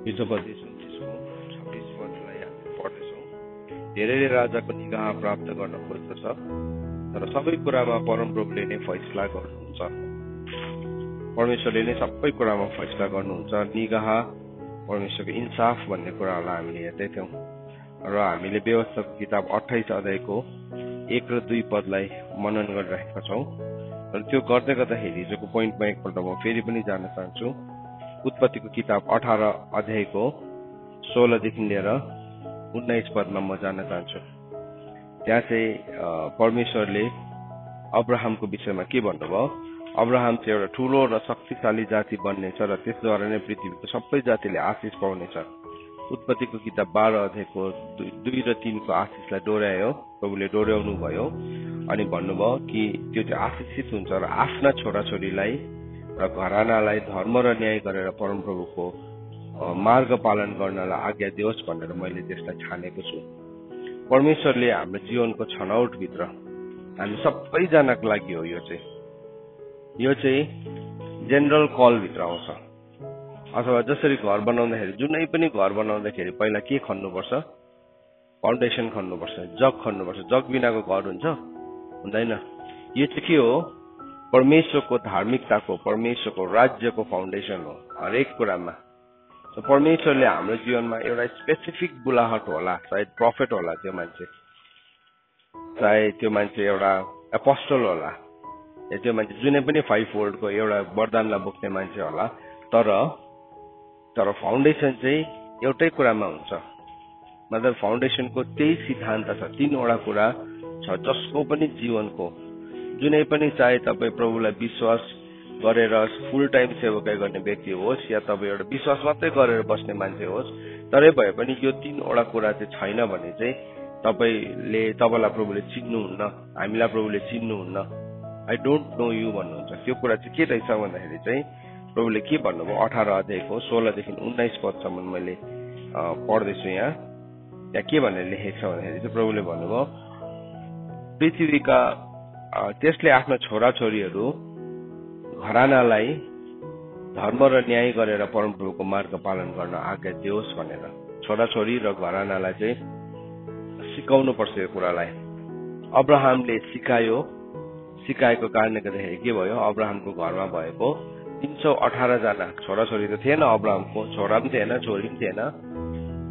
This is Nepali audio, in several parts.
हिजोपदेश 29 को 26 पदलाई हामी पढ्दैछौँ। धेरैले राजाको निगाह प्राप्त गर्न खोज्दछ, तर सबै कुरामा परमप्रभुले नै फैसला गर्नुहुन्छ। परमेश्वरले नै सबै कुरामा फैसला गर्नुहुन्छ। निगाह परमेश्वरको इन्साफ भन्ने कुराहरूलाई हामीले हेर्दै थियौँ र हामीले व्यवस्थाको किताब 28 अध्यायको 1 र 2 पदलाई मनन गरिरहेका छौँ। र त्यो गर्दै गर्दाखेरि हिजोको पोइन्टमा एकपल्ट म फेरि पनि जान चाहन्छु। उत्पत्तिको किताब 18 अध्यायको 16 देखि लिएर 19 पदमा म जान चाहन्छु। त्यहाँ चाहिँ परमेश्वरले अब्राहमको विषयमा के भन्नुभयो? अब्राहम चाहिँ एउटा ठूलो र शक्तिशाली जाति बन्नेछ र त्यसद्वारा नै पृथ्वीको सबै जातिले आशिष पाउनेछ। उत्पत्तिको किताब 12 अध्यायको 2 र 3 को आशिषलाई डोर्यायो, प्रभुले डोर्याउनु भयो अनि भन्नुभयो कि त्यो चाहिँ आशिषित हुन्छ र आफ्ना छोराछोरीलाई र घरानालाई धर्म र न्याय गरेर परमप्रभुको मार्ग पालन गर्नलाई आज्ञा दियोस् भनेर मैले त्यसलाई छानेको छु। परमेश्वरले हाम्रो जीवनको छनौटभित्र हामी सबैजनाको लागि हो। यो चाहिँ जेनरल कलभित्र आउँछ। अथवा जसरी घर बनाउँदाखेरि, जुनै पनि घर बनाउँदाखेरि पहिला के खन्नुपर्छ? फाउन्डेसन खन्नुपर्छ, जग खन्नुपर्छ। जग बिनाको घर हुन्छ? हुँदैन। यो चाहिँ के हो? परमेश्वरको धार्मिकताको, परमेश्वरको राज्यको फाउन्डेसन हो हरेक कुरामा। परमेश्वरले हाम्रो जीवनमा एउटा स्पेसिफिक बुलाहट होला, सायद प्रफेट होला त्यो मान्छे, चाहे त्यो मान्छे एउटा एपोस्टल होला, त्यो मान्छे जुनै पनि 5 फोल्डको एउटा वरदानलाई बोक्ने मान्छे होला, तर फाउन्डेसन चाहिँ एउटै कुरामा हुन्छ। मतलब फाउन्डेसनको त्यही सिद्धान्त छ, 3 वटा कुरा छ जसको पनि जीवनको, जुनै पनि चाहे तपाईँ प्रभुलाई विश्वास गरेर फुल टाइम सेवाकाई गर्ने व्यक्ति होस् या तपाईँ एउटा विश्वास मात्रै गरेर बस्ने मान्छे होस्, तरै भए पनि यो 3 वटा कुरा चाहिँ छैन भने चाहिँ तपाईँलाई प्रभुले चिन्नुहुन्न, हामीलाई प्रभुले चिन्नुहुन्न। आई डोन्ट नो यु भन्नुहुन्छ। त्यो कुरा चाहिँ के रहेछ भन्दाखेरि चाहिँ प्रभुले के भन्नुभयो? 18 अध्यायको 16 देखि 19 पदसम्म मैले पढ्दैछु। यहाँ के भनेर लेखेको छ भन्दाखेरि चाहिँ प्रभुले भन्नुभयो, पृथ्वीका त्यसले आफ्ना छोराछोरीहरू घरानालाई धर्म र न्याय गरेर परमप्रभुको मार्ग पालन गर्न आज्ञा दियोस् भनेर। छोराछोरी र घरानालाई चाहिँ सिकाउनु पर्छ यो कुरालाई। अब्राहमले सिकाएको कारणले गर्दाखेरि के भयो? अब्राहमको घरमा भएको 318 जना छोराछोरी त थिएन, अब्राहमको छोरा पनि थिएन, छोरी पनि थिएन,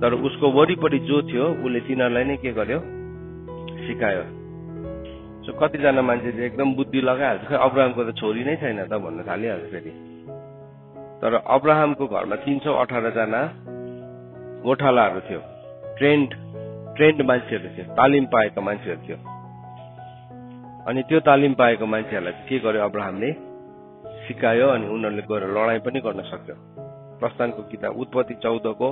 तर उसको वरिपरि जो थियो उसले तिनीहरूलाई नै के गर्यो? सिकायो। सो कतिजना मान्छे चाहिँ एकदम बुद्धि लगाइहाल्छ, खै अब्राहमको त छोरी नै छैन त भन्न थालिहाल्छ फेरि। तर अब्राहमको घरमा 318 जना गोठालाहरू थियो, ट्रेन्ड मान्छेहरू थियो, तालिम पाएका मान्छेहरू थियो। अनि त्यो तालिम पाएको मान्छेहरूलाई के गर्यो? अब्राहमले सिकायो अनि उनीहरूले गएर लडाईँ पनि गर्न सक्यो। प्रस्थानको किताब उत्पत्ति 14 को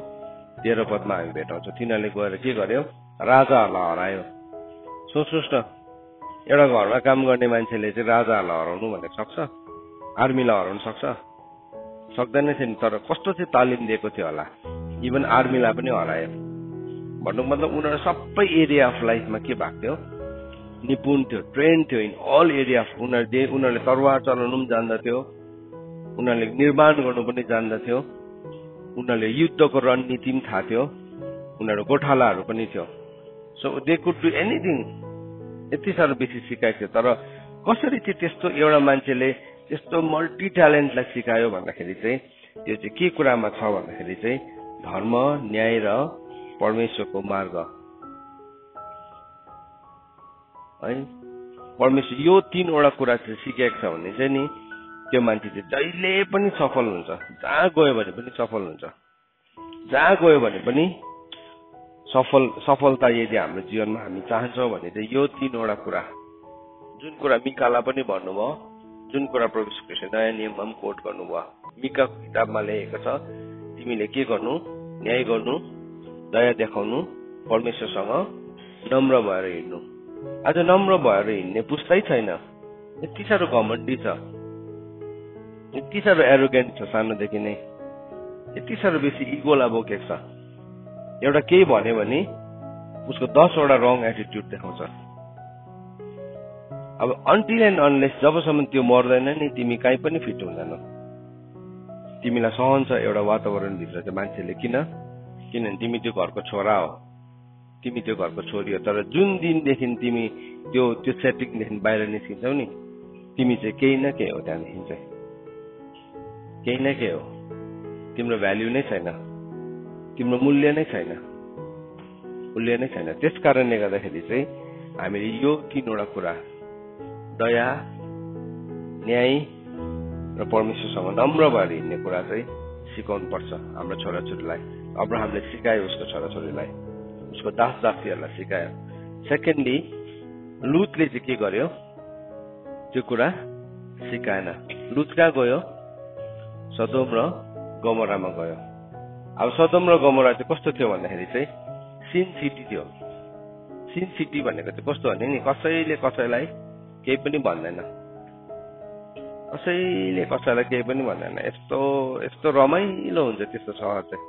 13 पदमा हामी भेटाउँछौँ। तिनीहरूले गएर के गर्यो? राजाहरूलाई हरायो। सोच्नुहोस् न, एउटा घरमा काम गर्ने मान्छेले चाहिँ राजाहरूलाई हराउनु भनेर सक्छ? आर्मीलाई हराउनु सक्छ? सक्दैन थियो नि। तर कस्तो चाहिँ तालिम दिएको थियो होला, इभन आर्मीलाई पनि हरायो। भन्नुको मतलब उनीहरू सबै एरिया अफ लाइफमा के भएको थियो? निपुण थियो, ट्रेन थियो इन अल एरिया अफ। उनीहरूले तरवार चलाउनु पनि जान्दथ्यो, उनीहरूले निर्माण गर्नु पनि जान्दथ्यो, उनीहरूले युद्धको रणनीति पनि थाहा थियो, उनीहरू गोठालाहरू पनि थियो। So they could do anything. यति साह्रो बेसी सिकाएको थियो। तर कसरी चाहिँ त्यस्तो एउटा मान्छेले त्यस्तो मल्टी ट्यालेन्टलाई सिकायो भन्दाखेरि चाहिँ त्यो चाहिँ के कुरामा छ भन्दाखेरि चाहिँ धर्म, न्याय र परमेश्वरको मार्ग है। परमेश्वर यो 3 वटा कुरा चाहिँ सिकेको छ भने चाहिँ नि त्यो मान्छे चाहिँ जहिले पनि सफल हुन्छ, जहाँ गयो भने पनि सफल हुन्छ। जहाँ गयो भने पनि सफलता यदि हाम्रो जीवनमा हामी चाहन्छौँ भने चाहिँ यो 3 वटा कुरा, जुन कुरा मिकालाई पनि भन्नुभयो, जुन कुरा प्रभु यीशुले नयाँ नियममा पनि कोट गर्नुभयो। मिकाको किताबमा लेखेको छ, तिमीले के गर्नु? न्याय गर्नु, दया देखाउनु, परमेश्वरसँग नम्र भएर हिँड्नु। आज नम्र भएर हिँड्ने पुस्तै छैन। यति साह्रो घमण्डी छ, यति साह्रो एरोगेन्ट छ, सानोदेखि नै यति साह्रो बेसी इगोलाई बोकेको छ। एउटा केही भन्यो भने उसको 10 वटा रङ एटिट्युड देखाउँछ। अब अन्टिल एन्ड अनलेस जबसम्म त्यो मर्दैन नि तिमी कहीँ पनि फिट हुँदैन। तिमीलाई सहन्छ एउटा वातावरणभित्र चाहिँ मान्छेले किनभने तिमी त्यो घरको छोरा हो, तिमी त्यो घरको छोरी हो। तर जुन दिनदेखि तिमी त्यो सेटिङदेखि बाहिर निस्किन्छौ नि, तिमी चाहिँ केही न केही हो, त्यहाँदेखि चाहिँ केही न केही हो। तिम्रो भ्याल्यु नै छैन, तिम्रो मूल्य नै छैन। त्यस कारणले गर्दाखेरि चाहिँ हामीले यो 3वटा कुरा, दया, न्याय र परमेश्वरसँग नम्र भएर हिँड्ने कुरा चाहिँ सिकाउनु पर्छ हाम्रो छोराछोरीलाई। अब्राहमले सिकायो उसको छोराछोरीलाई, उसको दास दासीहरूलाई सिकायो। सेकेन्डली, लुतले चाहिँ के गर्यो? त्यो कुरा सिकाएन। लुत कहाँ गयो? सदोम र गमोरामा गयो। अब सदोम र गमोरा चाहिँ कस्तो थियो भन्दाखेरि चाहिँ सिन सिटी थियो। सिन सिटी भनेको चाहिँ कस्तो भने नि, कसैले कसैलाई केही पनि भन्दैन, यस्तो रमाइलो हुन्छ त्यस्तो सहर चाहिँ।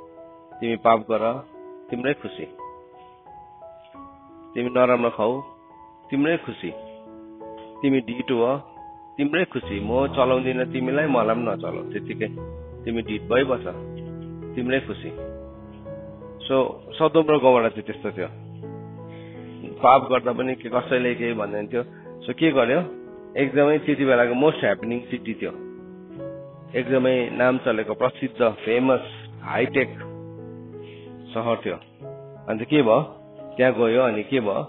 तिमी पाप गर, तिम्रै खुसी, तिमी नराम्रो खाऊ, तिम्रै खुसी, तिमी ढिट हो, तिम्रै खुसी, म चलाउँदिन तिमीलाई, मलाई पनि नचलाऊ, त्यतिकै तिमी ढिट भइबस, तिम्रै खुसी। सो सदोम र गमोरा चाहिँ त्यस्तो थियो। पाप गर्दा पनि कसैले केही भन्दैन थियो। सो के गर्यो? एकदमै त्यति बेलाको मोस्ट ह्यापनिङ सिटी थियो, एकदमै नाम चलेको प्रसिद्ध फेमस हाइटेक सहर थियो। अन्त के भयो? त्यहाँ गयो अनि के भयो?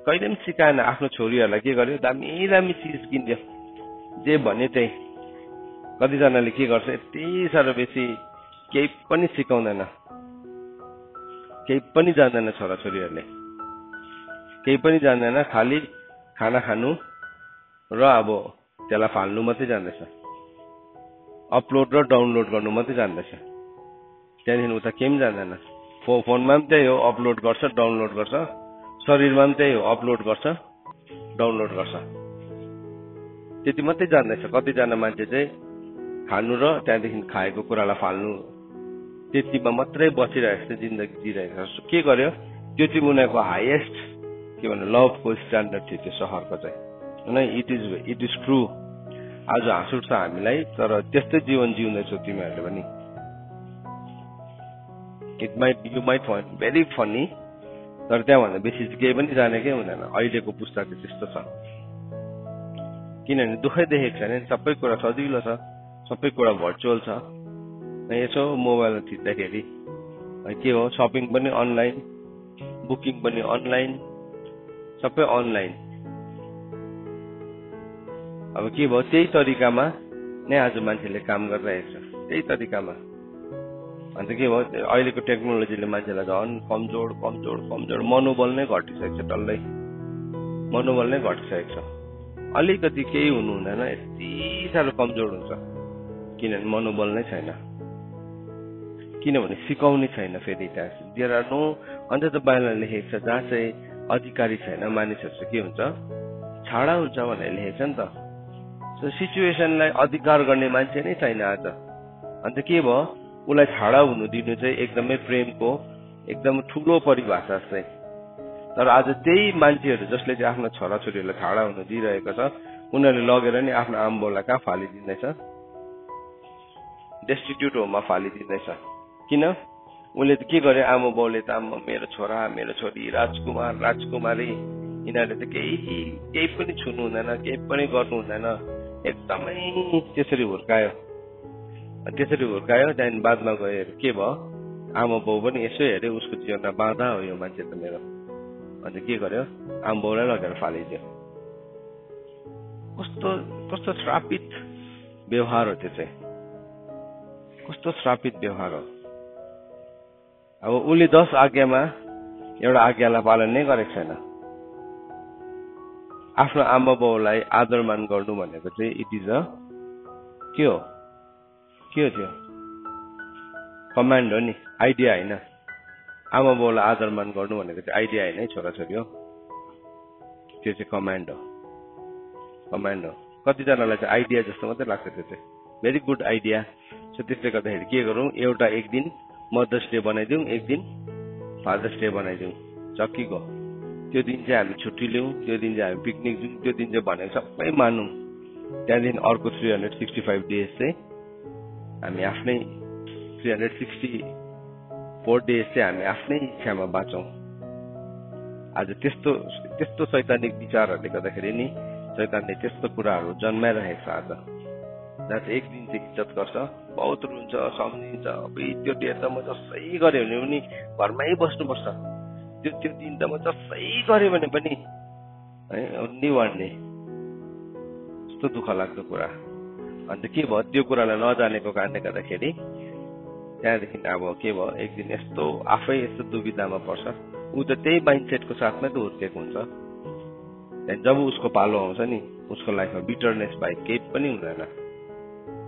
कहिले पनि सिकाएन आफ्नो छोरीहरूलाई। के गर्यो? दामी दामी चिज किनिदियो, जे भन्यो त्यही। कतिजनाले के गर्छ, यति साह्रो बेसी केही पनि सिकाउँदैन, केही पनि जान्दैन छोराछोरीहरूले, केही पनि जान्दैन, खालि खाना खानु र अब त्यसलाई फाल्नु मात्रै जान्दैछ, अपलोड र डाउनलोड गर्नु मात्रै जान्दैछ। त्यहाँदेखि उता केही पनि जान्दैन। फोनमा पनि त्यही हो, अपलोड गर्छ, डाउनलोड गर्छ। शरीरमा पनि त्यही हो, अपलोड गर्छ, डाउनलोड गर्छ। त्यति मात्रै जान्दैछ। कतिजना मान्छे चाहिँ खानु र त्यहाँदेखि खाएको कुरालाई फाल्नु, त्यतिमा मात्रै बसिरहेको छ, जिन्दगी जिरहेको छ। के गर्यो? त्यो चाहिँ उनीहरूको हाइएस्ट के भन्नु लभको स्ट्यान्डर्ड थियो त्यो सहरको चाहिँ। It is true. आज हाँस उठ्छ हामीलाई, तर त्यस्तै जीवन जिउँदैछौ तिमीहरूले पनि। You might find very funny, तर त्यहाँभन्दा बेसी केही पनि जानेकै हुँदैन। अहिलेको पुस्ता चाहिँ त्यस्तो छ, किनभने दुःखै देखेको छैन। सबै कुरा सजिलो छ, सबै कुरा भर्चुअल छ। यसो मोबाइलमा थिच्दाखेरि के हो, सपिङ पनि अनलाइन, बुकिङ पनि अनलाइन, सबै अनलाइन। अब के भयो? त्यही तरिकामा नै आज मान्छेले काम गरिरहेको छ, त्यही तरिकामा। अन्त के भयो? अहिलेको टेक्नोलोजीले मान्छेलाई झन् कमजोर मनोबल नै घटिसकेको छ, डल्लै मनोबल नै घटिसकेको छ। अलिकति केही हुनु हुँदैन, यति साह्रो कमजोर हुन्छ, किनभने मनोबल नै छैन, किनभने सिकाउने छैन। फेरि त्यहाँ देयर आर नो, अन्त त बाहिर लेखेको छ जहाँ चाहिँ अधिकारी छैन मानिसहरू चाहिँ के हुन्छ, छाडा हुन्छ भनेर लेखेको छ नि त। सो सिचुएसनलाई अधिकार गर्ने मान्छे नै छैन आज। अन्त के भयो? उसलाई छाडा हुनु दिनु चाहिँ एकदमै प्रेमको एकदम ठुलो परिभाषा चाहिँ। तर आज त्यही मान्छेहरू जसले चाहिँ आफ्नो छोराछोरीहरूलाई छाडा हुनु दिइरहेको छ, उनीहरूले लगेर नि आफ्नो आमाबाउलाई कहाँ फालिदिँदैछ? डेस्टिट्युट होममा फालिदिँदैछ। किन? उसले त के गर्यो? आमाबाउले त मेरो छोरा मेरो छोरी राजकुमार राजकुमारी, यिनीहरूले त केही पनि छुनु हुँदैन, केही पनि गर्नु हुँदैन, एकदमै त्यसरी हुर्कायो। त्यहाँदेखि बादमा गएर के भयो? आमा बाउ पनि यसो हेऱ्यो, उसको जीवनमा बाधा हो यो मान्छे त मेरो। अन्त के गर्यो? आमा बाउलाई लगेर फालिदियो। कस्तो श्रापित व्यवहार हो त्यो चाहिँ, कस्तो श्रापित व्यवहार हो। अब उसले 10 आज्ञामा एउटा आज्ञालाई पालन नै गरेको छैन। आफ्नो आमा बाउलाई आदर मान गर्नु भनेको चाहिँ इट इज अ के हो त्यो? कमान्ड हो नि, आइडिया होइन। आमा बाउलाई आदर मान गर्नु भनेको चाहिँ आइडिया होइन है छोराछोरी हो, त्यो चाहिँ कमान्ड हो। कतिजनालाई चाहिँ आइडिया जस्तो मात्रै लाग्छ, त्यो चाहिँ भेरी गुड आइडिया। सो त्यसले गर्दाखेरि के गरौँ? एक दिन मदर्स डे बनाइदिउँ, एक दिन फादर्स डे बनाइदिउँ, चक्कीको। त्यो दिन चाहिँ हामी छुट्टी लिउँ, त्यो दिन चाहिँ हामी पिकनिक जाउँ, त्यो दिन चाहिँ भनेको सबै मानौँ। त्यहाँदेखि अर्को 365 डेज चाहिँ हामी आफ्नै 364 डेज चाहिँ हामी आफ्नै इच्छामा बाँचौँ। आज त्यस्तो शैतानिक विचारहरूले गर्दाखेरि नि शैतानले त्यस्तो कुराहरू जन्माइरहेको छ। आज जहाँ चाहिँ एक दिन चाहिँ इज्जत गर्छ, बहुत रुन्छ, सम्झिन्छ, त्यो डेट त म जसै गऱ्यो भने पनि घरमै बस्नुपर्छ, त्यो दिन त म जसै गऱ्यो भने पनि है ओन्ली वान डे। यस्तो दुःख लाग्दो कुरा। अन्त के भयो, त्यो कुरालाई नजानेको कारणले गर्दाखेरि त्यहाँदेखि अब के भयो, एक दिन यस्तो आफै यस्तो दुविधामा पर्छ। ऊ त त्यही माइन्डसेटको साथमै त हुर्केको हुन्छ। त्यहाँदेखि जब उसको पालो आउँछ नि, उसको लाइफमा बिटरनेस बाहेक केही पनि हुँदैन।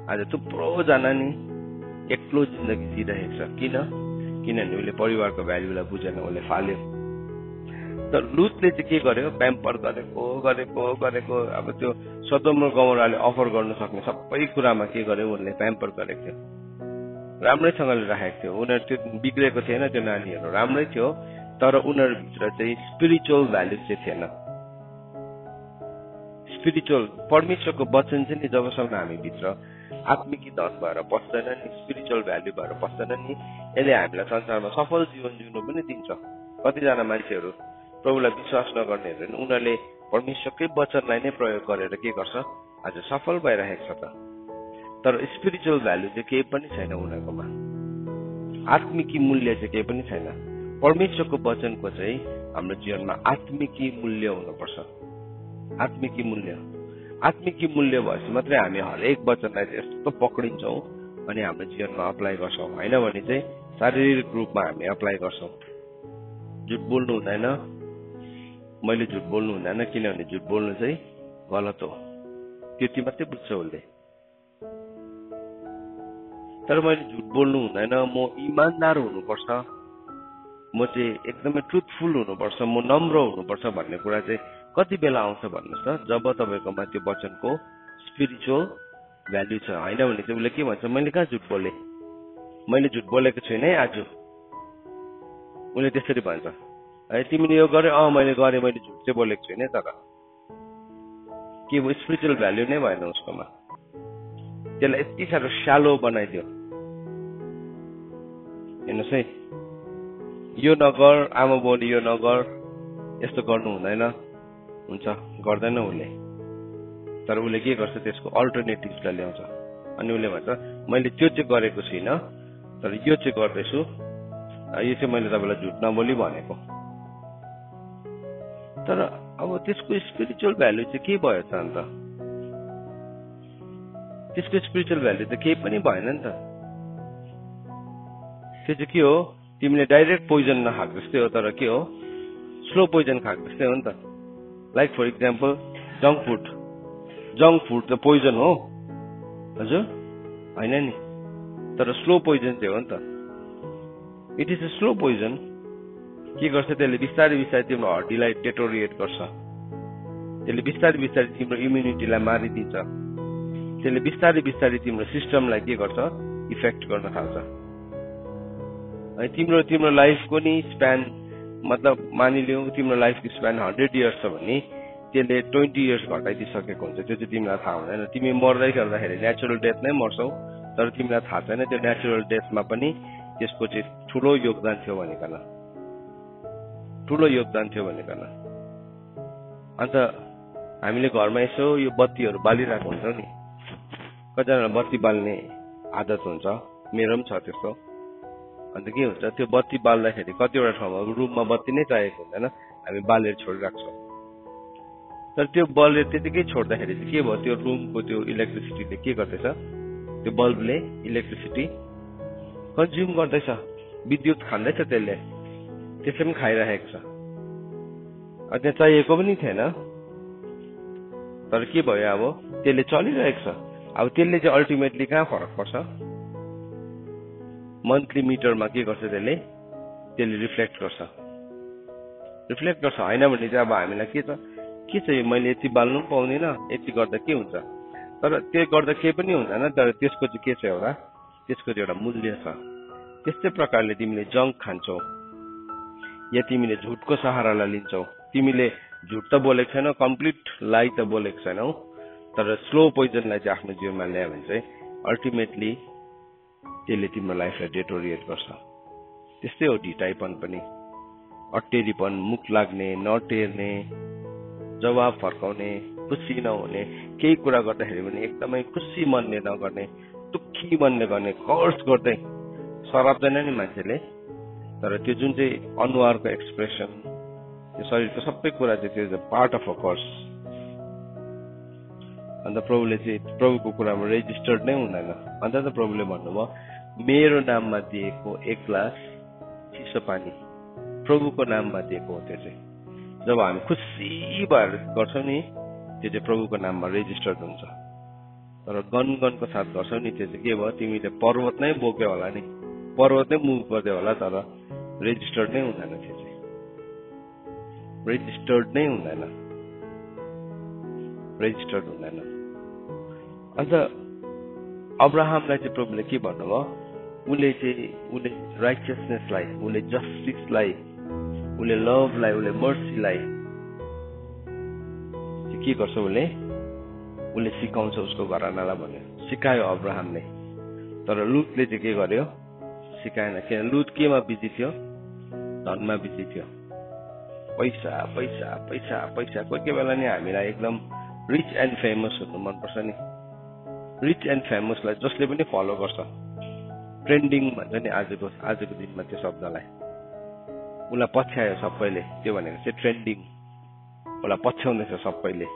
आज थुप्रोजना नि एक्लो जिन्दगी जिइरहेको छ। किनभने उसले परिवारको भ्याल्युलाई बुझेन, उसले फाल्यो। तर लुतले चाहिँ के गर्यो, प्याम्पर गरेको अब त्यो सदोम र गमोराले अफर गर्न सक्ने सबै कुरामा के गर्यो, उसले प्याम्पर गरेको थियो, राम्रैसँगले राखेको थियो। उनीहरू त्यो बिग्रेको थिएन, त्यो नानीहरू राम्रै थियो, तर उनीहरूभित्र चाहिँ स्पिरिचुअल भ्याल्यु चाहिँ थिएन। स्पिरिचुअल परमेश्वरको वचन चाहिँ नि जबसम्म हामीभित्र आत्मिकी धन भएर पस्दैन नि, स्पिरिचुअल भ्याल्यु भएर पस्दैन नि, यसले हामीलाई संसारमा सफल जीवन जिउनु पनि दिन्छ। कतिजना मान्छेहरू प्रभुलाई विश्वास नगर्नेहरू उनीहरूले परमेश्वरकै वचनलाई नै प्रयोग गरेर के गर्छ, आज सफल भइरहेको छ। तर स्पिरिचुअल भ्याल्यु चाहिँ केही पनि छैन उनीहरूकोमा, आत्मिकी मूल्य चाहिँ केही पनि छैन। परमेश्वरको वचनको चाहिँ हाम्रो जीवनमा आत्मिकी मूल्य हुनुपर्छ। आत्मिकी मूल्य भएपछि मात्रै हामी हरेक वचनलाई यस्तो पक्रिन्छौँ अनि हाम्रो जीवनमा अप्लाई गर्छौँ। होइन भने चाहिँ शारीरिक रूपमा हामी अप्लाई गर्छौँ। झुट बोल्नु हुँदैन, मैले झुट बोल्नु हुँदैन, किनभने झुट बोल्नु चाहिँ गलत हो, त्यति मात्रै बुझ्छ उसले। तर मैले झुट बोल्नु हुँदैन, म इमानदार हुनुपर्छ, म चाहिँ एकदमै ट्रुथफुल हुनुपर्छ, म नम्र हुनुपर्छ भन्ने कुरा चाहिँ कति बेला आउँछ भन्नुहोस् त, जब तपाईँकोमा त्यो वचनको स्पिरिचुअल भ्याल्यु छ। होइन भने चाहिँ उसले के भन्छ, मैले कहाँ झुट बोलेँ, मैले झुट बोलेको छुइनँ है आज, उसले त्यसरी भन्छ। है तिमीले यो गर्यो, मैले गरेँ, मैले झुट चाहिँ बोलेको छुइनँ। तर के भयो, स्पिरिचुअल भ्याल्यु नै भएन उसकोमा। त्यसलाई यति साह्रो स्यालो बनाइदियो। हेर्नुहोस् है, यो नगर, आमा बाउले यो नगर, यस्तो गर्नु हुँदैन, हुन्छ गर्दैन उसले। तर उसले के गर्छ, त्यसको अल्टरनेटिभ्सलाई ल्याउँछ। अनि उसले भन्छ मैले त्यो चाहिँ गरेको छुइनँ, तर यो चाहिँ गर्दैछु, यो चाहिँ मैले तपाईँलाई झुट नबोली भनेको। तर अब त्यसको स्पिरिचुअल भ्याल्यु चाहिँ के भयो त? अन्त त्यसको स्पिरिचुअल भ्याल्यु त केही पनि भएन नि त। त्यो चाहिँ के हो, तिमीले डाइरेक्ट पोइजन नखाएको जस्तै हो, तर के हो, स्लो पोइजन खाएको जस्तै हो नि त। Like for example junk food त पोइजन हो हजुर, होइन नि, तर स्लो पोइजन चाहिँ हो नि त। It is a slow poison. के गर्छ त्यसले, बिस्तारै तिम्रो हड्डीलाई डेटोरिएट गर्छ, त्यसले बिस्तारै तिम्रो इम्युनिटीलाई मारिदिन्छ, त्यसले बिस्तारै तिम्रो सिस्टमलाई के गर्छ, इफेक्ट गर्न थाल्छ। तिम्रो लाइफको नि स्प्यान, मतलब मानिलिउँ तिम्रो लाइफको स्प्यान 100 इयर्स छ भने त्यसले 20 इयर्स घटाइदिइसकेको हुन्छ। त्यो चाहिँ तिमीलाई थाहा हुँदैन। तिमी मर्दै गर्दाखेरि नेचुरल डेथ नै मर्छौ, तर तिमीलाई थाहा छैन त्यो नेचुरल डेथमा पनि त्यसको चाहिँ ठुलो योगदान थियो भनिकन। अन्त हामीले घरमा यसो यो बत्तीहरू बालिरहेको हुन्छौँ नि, कतिजना बत्ती बाल्ने आदत हुन्छ, मेरो पनि छ त्यस्तो। अन्त के हुन्छ, त्यो बत्ती बाल्दाखेरि कतिवटा ठाउँमा रुममा बत्ती नै चाहिएको हुँदैन, हामी बालेर छोडिराख्छौँ। तर त्यो बलेर त्यतिकै छोड्दाखेरि चाहिँ के भयो, त्यो रुमको त्यो इलेक्ट्रिसिटीले के गर्दैछ, त्यो बल्बले इलेक्ट्रिसिटी कन्ज्युम गर्दैछ, विद्युत खाँदैछ, त्यसले पनि खाइरहेको छ। त्यहाँ चाहिएको पनि थिएन, तर के भयो, अब त्यसले चलिरहेको छ। अब त्यसले चाहिँ अल्टिमेटली कहाँ फरक पर्छ, मन्थली मिटरमा के गर्छ, त्यसले रिफ्लेक्ट गर्छ। होइन भने चाहिँ अब हामीलाई के छ यो, मैले यति बाल्नु पनि पाउँदिनँ, यति गर्दा के हुन्छ। तर त्यो गर्दा केही पनि हुँदैन, तर त्यसको चाहिँ के छ, त्यसको चाहिँ एउटा मूल्य छ। त्यस्तै प्रकारले तिमीले जङ्क खान्छौ या तिमीले झुटको सहारालाई लिन्छौ, तिमीले झुट त बोलेको छैनौ, कम्प्लिट लाई त बोलेको छैनौ, तर स्लो पोइजनलाई चाहिँ आफ्नो जीवनमा ल्यायो भने चाहिँ अल्टिमेटली त्यसले तिम्रो लाइफलाई डेटोरिएट गर्छ। त्यस्तै हो ढिटाइपन पनि, अटेरीपन, मुख लाग्ने, नटेर्ने, जवाब फर्काउने, खुसी नहुने, केही कुरा गर्दाखेरि पनि एकदमै खुसी मनले नगर्ने, दुःखी मनले गर्ने, कर्स गर्दै सराप्दैन नि मान्छेले, तर त्यो जुन चाहिँ अनुहारको एक्सप्रेसन, त्यो शरीरको सबै कुरा चाहिँ त्यो पार्ट अफ अ कर्स। अन्त प्रभुले चाहिँ प्रभुको कुरामा रेजिस्टर्ड नै हुँदैन। अन्त त प्रभुले भन्नुभयो मेरो नाममा दिएको 1 ग्लास चिसो पानी प्रभुको नाममा दिएको हो। त्यो चाहिँ जब हामी खुसी भएर गर्छौँ नि, त्यो चाहिँ प्रभुको नाममा रेजिस्टर्ड हुन्छ। तर गनगनको साथ गर्छौ नि, त्यो चाहिँ के भयो, तिमीले पर्वत नै बोक्यो होला नि, पर्वत नै मुभ गर्दै होला, तर रेजिस्टर्ड नै हुँदैन। त्यो चाहिँ रेजिस्टर्ड नै हुँदैन, रेजिस्टर्ड हुँदैन। अन्त अब्राहमलाई चाहिँ प्रभुले के भन्नुभयो, उसले राइचियसनेसलाई, उसले जस्टिसलाई, उसले लभलाई, उसले मर्सीलाई के गर्छ, उसले सिकाउँछ उसको घरानालाई भन्यो, सिकायो अब्राहमले। तर लुतले चाहिँ के गर्यो, सिकाएन। किन? लुत केमा बिजी थियो? धनमा बिजी थियो। पैसा पैसा पैसा पैसा। कोही बेला नि हामीलाई एकदम रिच एन्ड फेमस हुनु मनपर्छ नि। रिच एन्ड फेमसलाई जसले पनि फलो गर्छ, ट्रेन्डिङ भन्छ नि आजको दिनमा त्यो शब्दलाई। उसलाई पछ्यायो सबैले, त्यो भनेको चाहिँ ट्रेन्डिङ। उसलाई पछ्याउँदैछ सबैले,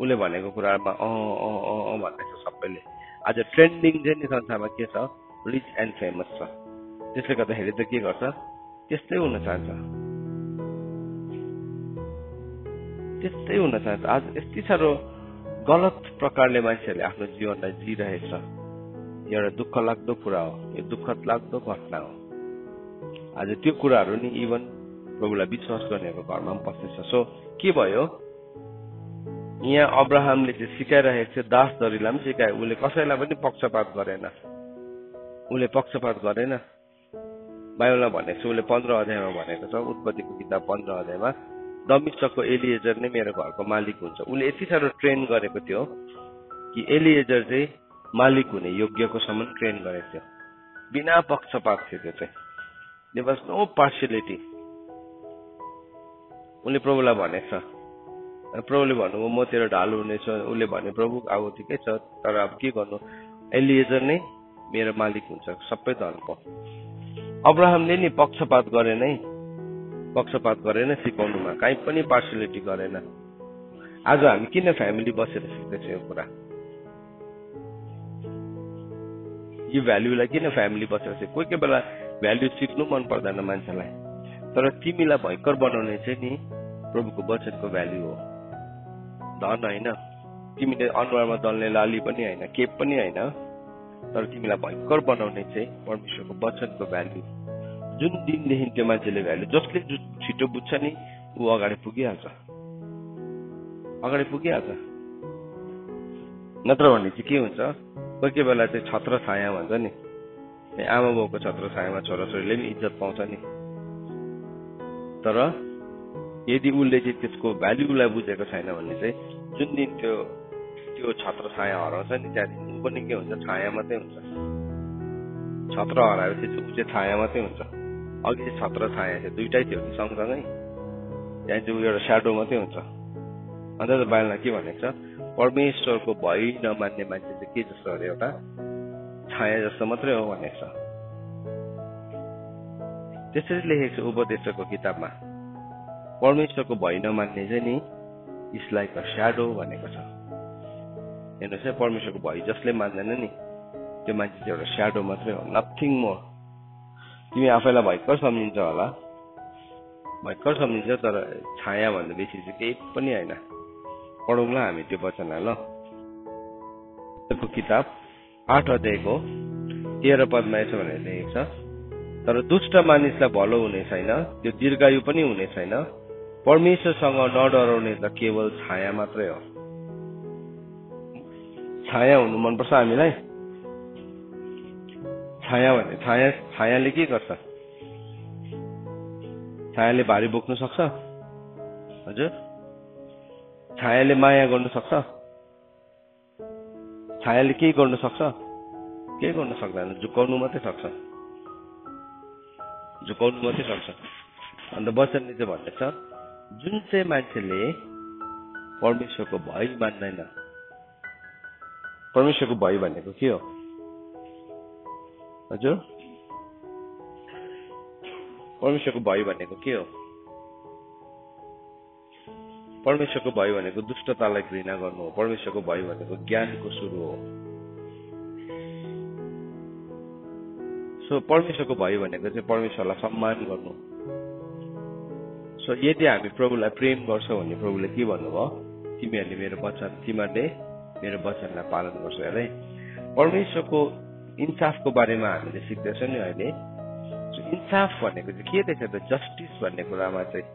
उसले भनेको कुरामा भन्दैछ सबैले। आज ट्रेन्डिङ चाहिँ नि संसारमा के छ, रिच एन्ड फेमस छ। त्यसले गर्दाखेरि त के गर्छ, त्यस्तै हुन चाहन्छ, त्यस्तै हुन चाहन्छ। आज यति साह्रो गलत प्रकारले मान्छेहरूले आफ्नो जीवनलाई जिइरहेको छ। एउटा दुःख लाग्दो कुरा हो, यो दुःख लाग्दो घटना हो। आज त्यो कुराहरू नि इभन प्रभुलाई विश्वास गर्नेहरूको घरमा पनि पस्दैछ। सो के भयो, यहाँ अब्राहमले चाहिँ सिकाइरहेको थियो, दासदरीलाई पनि सिकायो। उसले कसैलाई पनि पक्षपात गरेन, उसले पक्षपात गरेन। बाइबलमा भनेको छ, उसले 15 अध्यायमा भनेको छ, उत्पत्तिको किताब 15 अध्यायमा, दमिश्कको एलिएजर नै मेरो घरको मालिक हुन्छ। उसले यति साह्रो ट्रेन गरेको थियो कि एलिएजर चाहिँ मालिक हुने योग्यको सम्म ट्रेन गरेको थियो, बिना पक्षपात थियो। त्यो चाहिँ देयर वाज नो पार्शियलिटी। उसले प्रभुलाई भनेको छ, प्रभुले भन्नुभयो म तेरो ढाल हुनेछ। उसले भने प्रभु अब ठिकै छ, तर अब के गर्नु, एलिएजर नै मेरो मालिक हुन्छ सबै धनको। अब्राहमले नि पक्षपात गरेन सिकाउनुमा, कहीँ पनि पार्शियलिटी गरेन। आज हामी किन फ्यामिली बसेर सिक्दैछौँ यो कुरा, यो भ्याल्युलाई किन फ्यामिली बसेर सिक? कोही बेला भ्याल्यु सिक्नु मन पर्दैन मान्छेलाई, तर तिमीलाई भयङ्कर बनाउने चाहिँ नि प्रभुको वचनको भ्याल्यु हो, धन होइन। तिमीले अनुहारमा दल्ने लाली पनि होइन, केप पनि होइन, तर तिमीलाई भयङ्कर बनाउने चाहिँ परमेश्वरको वचनको भ्याल्यु। जुन दिनदेखि त्यो मान्छेले भ्याल्यु, जसले छिटो बुझ्छ नि ऊ अगाडि पुगिहाल्छ, नत्र भने चाहिँ के हुन्छ, कोही बेला चाहिँ छत्र छाया भन्छ नि, आमा बाउको छत्र छायामा छोराछोरीले पनि इज्जत पाउँछ नि। तर यदि उसले चाहिँ त्यसको भ्याल्युलाई बुझेको छैन भने चाहिँ जुन दिन त्यो छत्र छाया हराउँछ नि, त्यहाँदेखि ऊ पनि के हुन्छ, छाया मात्रै हुन्छ। छत्र हराएपछि ऊ चाहिँ छाया मात्रै हुन्छ। अघि चाहिँ छत्र छाया थियो, दुइटै थियो कि सँगसँगै, त्यहाँ चाहिँ ऊ एउटा स्याडो मात्रै हुन्छ। अन्त त बाइबलमा के भनेको छ, परमेश्वरको भय नमान्ने मान्छे चाहिँ के जस्तो अरे, एउटा छाया जस्तो मात्रै हो भनेको छ। त्यसरी लेखेको छ उपदेशको किताबमा, परमेश्वरको भय नमान्ने चाहिँ नि इज लाइक अ स्याडो भनेको छ। हेर्नुहोस् है, परमेश्वरको भय जसले मान्दैन नि त्यो मान्छे चाहिँ एउटा स्याडो मात्रै हो, नथिङ मोर। तिमी आफैलाई भयङ्कर सम्झिन्छ होला, भयङ्कर सम्झिन्छ, तर छाया भन्दा बेसी चाहिँ केही पनि होइन। पढौँला हामी त्यो वचनलाई ल। किताब 8 अध्यायको 13 पदमा यसो भनेर लेखेको छ, तर दुष्ट मानिसलाई भलो हुने छैन, त्यो दीर्घायु पनि हुने छैन। परमेश्वरसँग नडराउने त केवल छाया मात्रै हो। छाया हुनु मनपर्छ हामीलाई। छायाले के गर्छ? छायाले भारी बोक्नु सक्छ? हजुर, छायाले माया गर्नु सक्छ? छायाले के गर्नु सक्छ? केही गर्न सक्दैन, झुकाउनु मात्रै सक्छ, झुकाउनु मात्रै सक्छ। अन्त वचनले चाहिँ भन्दैछ जुन चाहिँ मान्छेले परमेश्वरको भय मान्दैन, परमेश्वरको भय भनेको के हो हजुर? परमेश्वरको भय भनेको के हो? परमेश्वरको भय भनेको दुष्टतालाई घृणा गर्नु हो। परमेश्वरको भय भनेको ज्ञानको सुरु हो। सो परमेश्वरको भय भनेको चाहिँ परमेश्वरलाई सम्मान गर्नु। सो यदि हामी प्रभुलाई प्रेम गर्छौँ भने प्रभुले के भन्नुभयो? तिमीहरूले मेरो वचनलाई पालन गर्छौ अरे। परमेश्वरको इन्साफको बारेमा हामीले सिक्दैछौँ नि अहिले। इन्साफ भनेको चाहिँ के रहेछ त? जस्टिस भन्ने कुरामा चाहिँ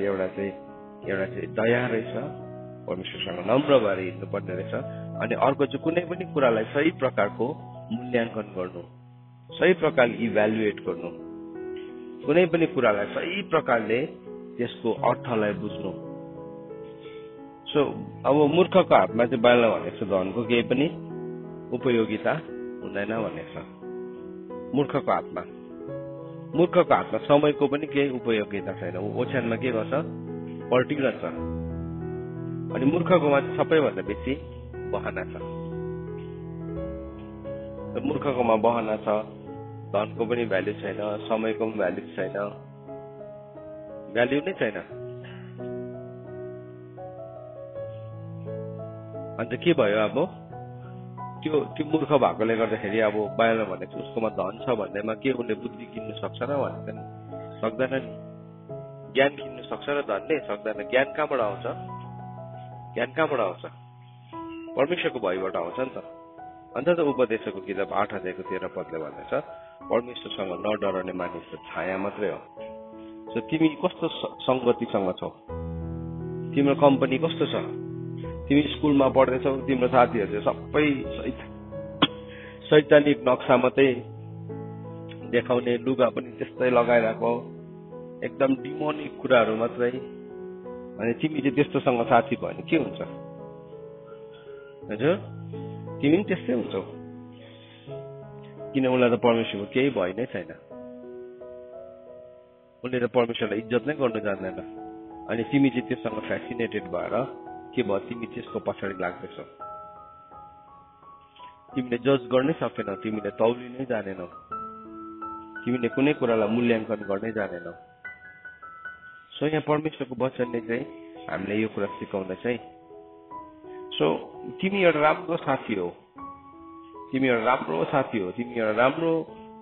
एउटा चाहिँ दया रहेछ, परमेश्वरसँग नम्र भएर हिँड्नुपर्ने रहेछ। अनि अर्को चाहिँ कुनै पनि कुरालाई सही प्रकारको मूल्याङ्कन गर्नु, सही प्रकारले इभ्यालुएट गर्नु, कुनै पनि कुरालाई सही प्रकारले त्यसको अर्थलाई बुझ्नु। सो अब मूर्खको हातमा चाहिँ बाइबलमा भनेको छ धनको केही पनि उपयोगिता हुँदैन भनेको छ। मूर्खको हातमा समयको पनि केही उपयोगिता छैन। ओछ्यानमा के गर्छ? पल्टिरहन्छ। अनि मूर्खकोमा सबैभन्दा बेसी बहाना छ। मूर्खकोमा बहाना छ, धनको पनि भ्याल्यु छैन, समयको पनि भ्याल्यु छैन, भ्याल्यु नै छैन। अन्त के भयो? अब त्यो मूर्ख भएकोले गर्दाखेरि अब बाइबलमा भनेको छ उसकोमा धन छ भन्दैमा के उसले बुद्धि किन्नु सक्छ र भनेको नि? सक्दैन नि। ज्ञान किन्नु सक्छ र धनले? सक्दैन। ज्ञान कहाँबाट आउँछ? परमेश्वरको भयबाट आउँछ नि त। अन्त त उपदेशको किताब 8 अध्यायको 13 पदले भन्दैछ परमेश्वरसँग नडराउने मानिस त छाया मात्रै हो। सो तिमी कस्तो संगतिसँग छौ? तिम्रो कम्पनी कस्तो छ? तिमी स्कुलमा पढ्दैछौ, तिम्रो साथीहरू चाहिँ सबै शैतानिक नक्सा मात्रै देखाउने, लुगा पनि त्यस्तै लगाइरहेको, एकदम डिमोनिक कुराहरू मात्रै। अनि तिमी चाहिँ त्यस्तोसँग साथी भयो भने के हुन्छ हजुर? तिमी पनि त्यस्तै हुन्छौ, किन उसलाई त परमेश्वरको केही भय नै छैन। उसले त परमेश्वरलाई इज्जत नै गर्नु जान्दैन। अनि तिमी चाहिँ त्यससँग फेसिनेटेड भएर के भयो? तिमी त्यसको पछाडि लाग्दैछौ। तिमीले जज गर्नै सकेनौ, तिमीले तौलिनै जानेनौ, तिमीले कुनै कुरालाई मूल्याङ्कन गर्नै जानेनौ। सो यहाँ परमेश्वरको वचनले चाहिँ हामीलाई यो कुरा सिकाउँदैछ है। सो तिमी एउटा राम्रो साथी हो, तिमी एउटा राम्रो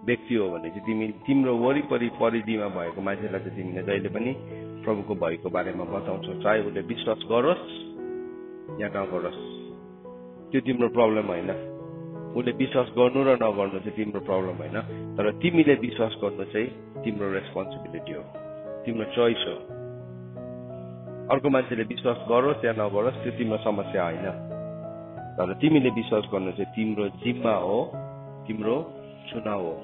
व्यक्ति हो भने चाहिँ तिम्रो वरिपरि परिधिमा भएको मान्छेलाई चाहिँ तिमीले जहिले पनि प्रभुको भयको बारेमा बताउँछौ। चाहे उसले विश्वास गरोस् या नगरोस्, त्यो तिम्रो प्रब्लम होइन। उसले विश्वास गर्नु र नगर्नु चाहिँ तिम्रो प्रब्लम होइन, तर तिमीले विश्वास गर्नु चाहिँ तिम्रो रेस्पोन्सिबिलिटी हो, तिम्रो चोइस हो। अर्को मान्छेले विश्वास गरोस् या नगरोस् त्यो तिम्रो समस्या होइन, तर तिमीले विश्वास गर्नु चाहिँ तिम्रो जिम्मा हो, तिम्रो चुनाव हो।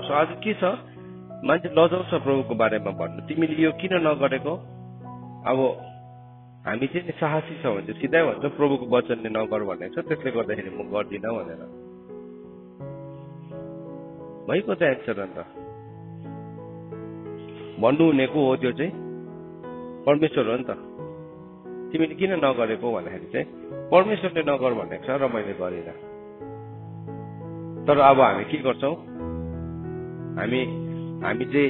सो आज के छ? मान्छे लजाउँछ प्रभुको बारेमा भन्नु, तिमीले यो किन नगरेको? अब हामी चाहिँ साहसी छ भने सिधै भन्छ प्रभुको वचनले नगर भनेको छ, त्यसले गर्दाखेरि म गर्दिनँ भनेर। भइको त एन्सर। अन्त भन्नु हुनेको हो त्यो चाहिँ परमेश्वर हो नि त। तिमीले किन नगरेको भन्दाखेरि चाहिँ परमेश्वरले नगर भनेको छ र मैले गरिनँ। तर अब हामी के गर्छौँ? हामी चाहिँ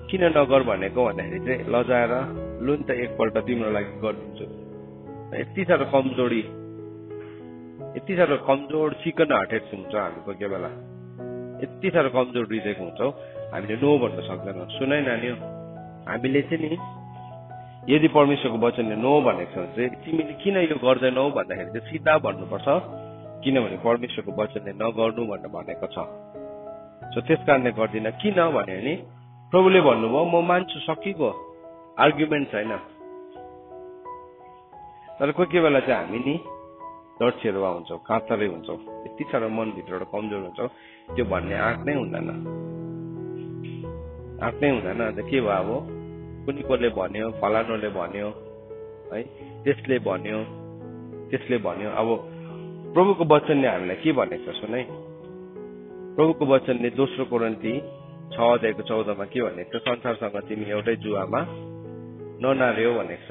किन नगर भनेको भन्दाखेरि चाहिँ लजाएर लु नि त एकपल्ट तिम्रो लागि गरिदिन्छु। यति साह्रो कमजोर चिकन हार्टेड हुन्छ हामी कोही बेला, यति साह्रो कमजोर हृदयको हुन्छौँ हामीले नो भन्न सक्दैनौँ। सुन है नानी, हामीले चाहिँ नि यदि परमेश्वरको वचनले नो भनेको छ भने चाहिँ तिमीले किन यो गर्दैनौ भन्दाखेरि चाहिँ सिधा भन्नुपर्छ, किनभने परमेश्वरको वचनले नगर्नु भनेको छ। सो त्यस कारणले गर्दिनँ। किन भने नि प्रभुले भन्नुभयो म मान्छु, सकिएको, आर्ग्युमेन्ट छैन। तर कोही बेला चाहिँ हामी नि डरछेरुवा हुन्छौँ, कातरै हुन्छौँ, यति साह्रो मनभित्रबाट कमजोर हुन्छौँ, त्यो भन्ने आँट नै हुँदैन। अन्त के भयो? अब कुनै कोले भन्यो, फलानोले भन्यो है, त्यसले भन्यो। अब प्रभुको वचनले हामीलाई के भनेको छ सुनै। प्रभुको वचनले 2 कोरिन्थी 6:14 के भनेको छ, संसारसँग तिमी एउटै जुवामा ननार्यौ भनेको छ।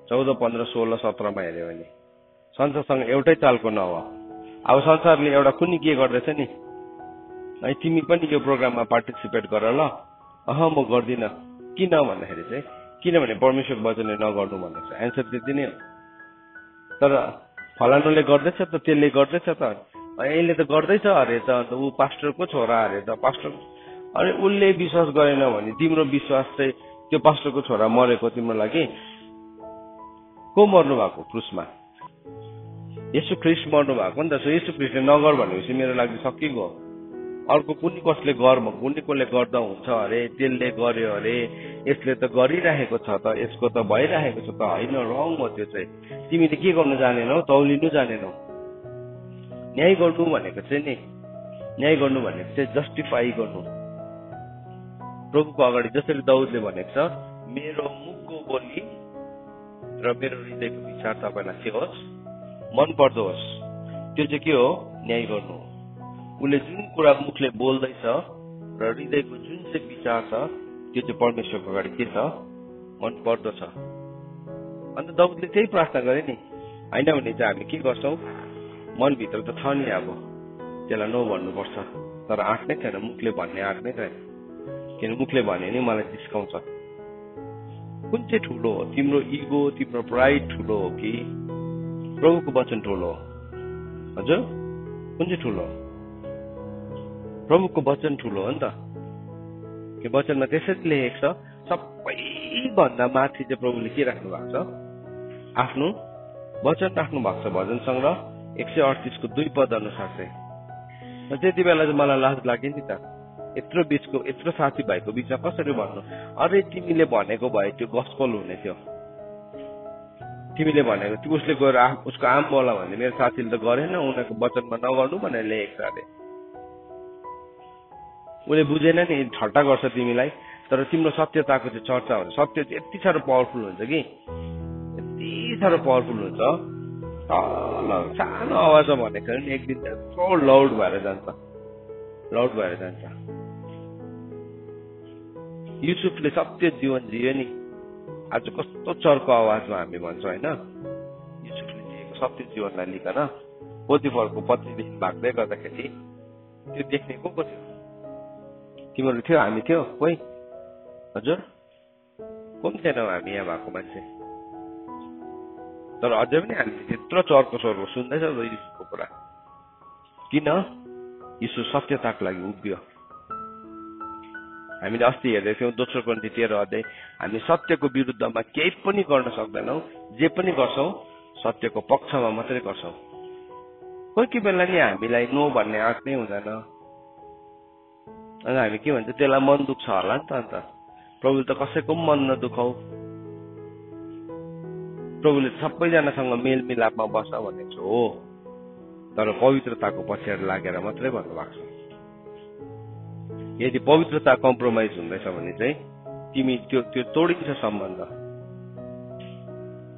14, 15, 16, 17 हेर्यो भने संसारसँग एउटै चालको नहो। अब संसारले एउटा कुनै के गर्दैछ नि, है तिमी पनि यो प्रोग्राममा पार्टिसिपेट गर ल, म गर्दिन। किन भन्दाखेरि चाहिँ किनभने परमेश्वरको वचनले नगर्नु भनेको छ। एन्सर त्यति नै हो। तर फलानुले गर्दैछ त, त्यसले गर्दैछ त, यसले त गर्दैछ अरे त, अन्त ऊ पास्टरको छोरा अरे त, पास्टर अरे उसले विश्वास गरेन भने तिम्रो विश्वास चाहिँ त्यो पास्टरको छोरा मरेको तिम्रो लागि। को मर्नु भएको क्रुसमा? येशू ख्रीष्ट मर्नु भएको नि त। सो येशू ख्रीष्टले नगर भनेपछि मेरो लागि सकिगयो। अर्को कुनै कसले कुनै कसले गर्दा हुन्छ अरे, त्यसले गर्यो अरे, यसले त गरिरहेको छ त, यसको त भइरहेको छ त, होइन, रङ हो त्यो चाहिँ। तिमीले के गर्नु जानेनौ? तौलिनु जानेनौ। न्याय गर्नु भनेको चाहिँ नि, न्याय गर्नु भनेको चाहिँ जस्टिफाई गर्नु। प्रभुको अगाडि जसरी दाउदले भनेको छ, मेरो मुखको बोली र मेरो हृदयको विचार तपाईँलाई के होस्, मन पर्दो होस्। त्यो चाहिँ के हो? न्याय गर्नु। उसले जुन कुरा मुखले बोल्दैछ र हृदयको जुन चाहिँ विचार छ त्यो चाहिँ परमेश्वरको अगाडि के छ? मन पर्दो छ। अन्त दाउदले त्यही प्रार्थना गरे नि। होइन भने चाहिँ हामी के गर्छौँ? मनभित्र त छ नि, अब त्यसलाई नो भन्नुपर्छ, तर आँट नै छैन, मुखले भन्ने आँट नै छैन। किन मुखले भन्यो नि मलाई जिस्काउँछ। कुन चाहिँ ठुलो हो? तिम्रो इगो, तिम्रो प्राइड ठुलो हो कि प्रभुको वचन ठुलो हो? हजुर, कुन चाहिँ ठुलो हो? प्रभुको वचन ठुलो हो नि त। यो वचनमा त्यसरी लेखेको छ, सबैभन्दा माथि चाहिँ प्रभुले के राख्नु भएको छ? आफ्नो वचन राख्नु भएको छ। भजन सङ्ग्रह 138 को 2 पद अनुसार चाहिँ। त्यति बेला चाहिँ मलाई लाज लाग्यो नि त, यत्रो साथीभाइको बिचमा कसरी भन्नु? अरे तिमीले भनेको भए त्यो गस्पल हुने थियो। तिमीले भनेको त्यो उसले गएर उसको आम बोला भने मेरो साथीले त गरेन, उनीहरूको वचनमा नगर्नु भनेर लेखेको छ अरे। उसले बुझेन नि, ठट्टा गर्छ तिमीलाई। तर तिम्रो सत्यताको चाहिँ चर्चा हुन्छ। सत्य चाहिँ यति साह्रो पावरफुल हुन्छ कि, यति साह्रो पावरफुल हुन्छ, सानो आवाजमा भनेको छ नि एक दिन यत्रो लाउड भएर जान्छ, लाउड भएर जान्छ। युसुफले सत्य जीवन जियो नि, आज कस्तो चर्को आवाजमा हामी भन्छौँ होइन। युसुफले जिएको सत्य जीवनलाई लिकन पोतिफरको पत्नीदेखि भाग्दै गर्दाखेरि त्यो देख्ने को थियो? तिमीहरू थियो, हामी थियो, कोही? हजुर, को पनि थिएनौँ हामी यहाँ भएको मान्छे। तर अझै पनि हामीले त्यत्रो चर्को स्वर्को सुन्दैछ युसुफको कुरा। किन? यीशु सत्यताको लागि उभियो। हामीले अस्ति हेर्दै थियौँ 2 कोरिन्थी 13 अध्याय। हामी सत्यको विरुद्धमा केही पनि गर्न सक्दैनौँ, जे पनि गर्छौँ सत्यको पक्षमा मात्रै गर्छौँ। कोही बेला नि हामीलाई नो भन्ने आँट नै हुँदैन। अनि हामी के भन्छ? त्यसलाई मन दुख्छ होला नि त। अन्त प्रभुले त कसैको पनि मन नदुखाऊ, प्रभुले सबैजनासँग मेलमिलापमा बस भनेको छ हो, तर पवित्रताको पछाडि लागेर मात्रै भन्नुभएको छ। यदि पवित्रता कम्प्रोमाइज हुँदैछ भने चाहिँ तिमी त्यो तोडिन्छ सम्बन्ध,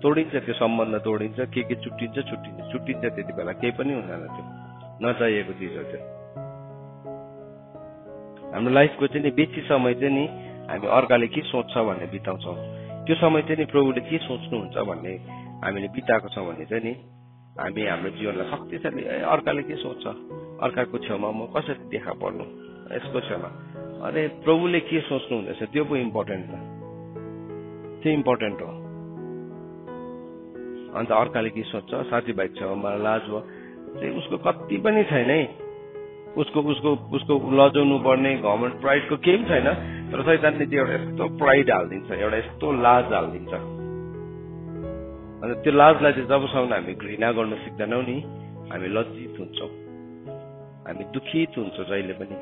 तोडिन्छ त्यो सम्बन्ध, तोडिन्छ, के छुट्टिन्छ। त्यति बेला केही पनि हुँदैन, त्यो नचाहिएको चिज हो। त्यो हाम्रो लाइफको चाहिँ नि बेसी समय चाहिँ नि हामी अर्काले के सोच्छ भन्ने बिताउँछौँ। त्यो समय चाहिँ नि प्रभुले के सोच्नुहुन्छ भन्ने हामीले बिताएको छौँ भने चाहिँ नि हामी हाम्रो जीवनलाई शक्तिशाली, अर्काले के सोच्छ, अर्काको छेउमा म कसरी देखा पर्नु, यसको छेउमा अरे प्रभुले के सोच्नु हुँदैछ त्यो पो इम्पोर्टेन्ट हो, त्यो इम्पोर्टेन्ट हो। अन्त अर्काले के सोच्छ, साथीभाइ छेउमा लाज भयो, उसको कति पनि छैन है, उसको लजाउनु पर्ने घमण्ड प्राइडको केही पनि छैन। तर शैतानले त्यो एउटा यस्तो प्राइड हालिदिन्छ, एउटा यस्तो लाज हालिदिन्छ। अन्त त्यो लाजलाई चाहिँ जबसम्म हामी घृणा गर्न सिक्दैनौँ नि, हामी लज्जित हुन्छौँ, हामी दुखित हुन्छौँ जहिले पनि।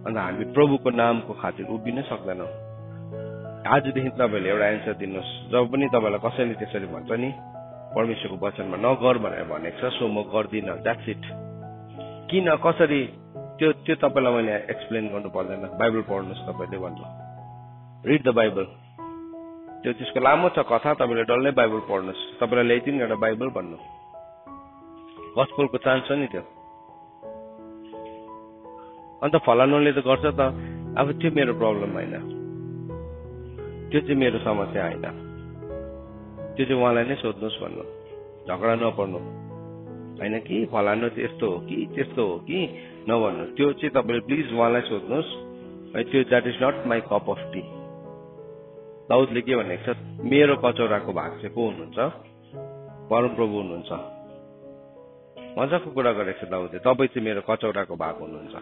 अन्त हामी प्रभुको नामको खातिर उभिन सक्दैनौँ। आजदेखि तपाईँले एउटा एन्सर दिनुहोस्, जब पनि तपाईँलाई कसैले त्यसरी भन्छ नि परमेश्वरको वचनमा नगर भनेर भनेको छ, सो म गर्दिनँ, द्याट्स इट। किन, कसरी, त्यो तपाईँलाई मैले एक्सप्लेन गर्नु पर्दैन। बाइबल पढ्नुहोस्, तपाईँले भन्नु, रिड द बाइबल। त्यो त्यसको लामो छ कथा, तपाईँले डल्लै बाइबल पढ्नुहोस्। तपाईँलाई ल्याइदिनु एउटा बाइबल भन्नु, गस्पलको चान्स छ नि त्यो। अन्त फलानुले त गर्छ त, अब त्यो मेरो प्रब्लम होइन, त्यो चाहिँ मेरो समस्या होइन, त्यो चाहिँ उहाँलाई नै सोध्नुहोस् भन्नु, झगडा नपर्नु होइन कि फलानु यस्तो हो कि त्यस्तो हो कि नभन्नु। त्यो चाहिँ तपाईँले प्लिज उहाँलाई सोध्नुहोस्। त्यो that is not my cup of tea. दाउदले के भनेको छ, मेरो कचौराको भाग चाहिँ को हुनुहुन्छ? परमप्रभु हुनुहुन्छ। मजाको कुरा गरेको छ दाउदले, तपाईँ चाहिँ मेरो कचौराको भाग हुनुहुन्छ।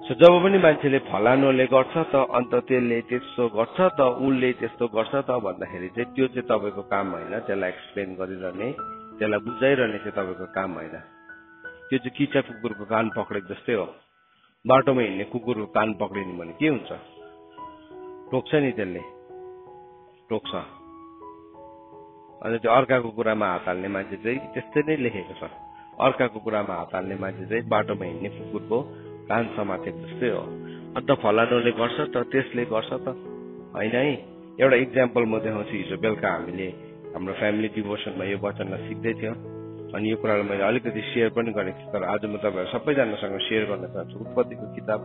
सो जब पनि मान्छेले फलानुले गर्छ त, अन्त त्यसले त्यस्तो गर्छ त, उसले त्यस्तो गर्छ त भन्दाखेरि चाहिँ त्यो चाहिँ तपाईँको काम होइन। त्यसलाई एक्सप्लेन गरिरहने, त्यसलाई बुझाइरहने चाहिँ तपाईँको काम होइन। त्यो चाहिँ किचा कुकुरको कान पक्रेको जस्तै हो। बाटोमा हिँड्ने कुकुरको कान पक्रिने भने के हुन्छ? टोक्छ नि, त्यसले टोक्छ। अनि त्यो अर्काको कुरामा हात हाल्ने मान्छे चाहिँ त्यस्तै नै लेखेको छ, अर्काको कुरामा हात हाल्ने मान्छे चाहिँ बाटोमा हिँड्ने कुकुरको कान समातेको जस्तै हो। अन्त फलानुले गर्छ त, त्यसले गर्छ त होइन है। एउटा इक्जाम्पल म देखाउँछु। हिजो बेलुका हामीले हाम्रो फ्यामिली डिभोसनमा यो वचनलाई सिक्दै थियो, अनि यो कुरालाई मैले अलिकति सेयर पनि गरेको छु। तर आज म तपाईँहरू सबैजनासँग सेयर गर्न चाहन्छु। उत्पत्तिको किताब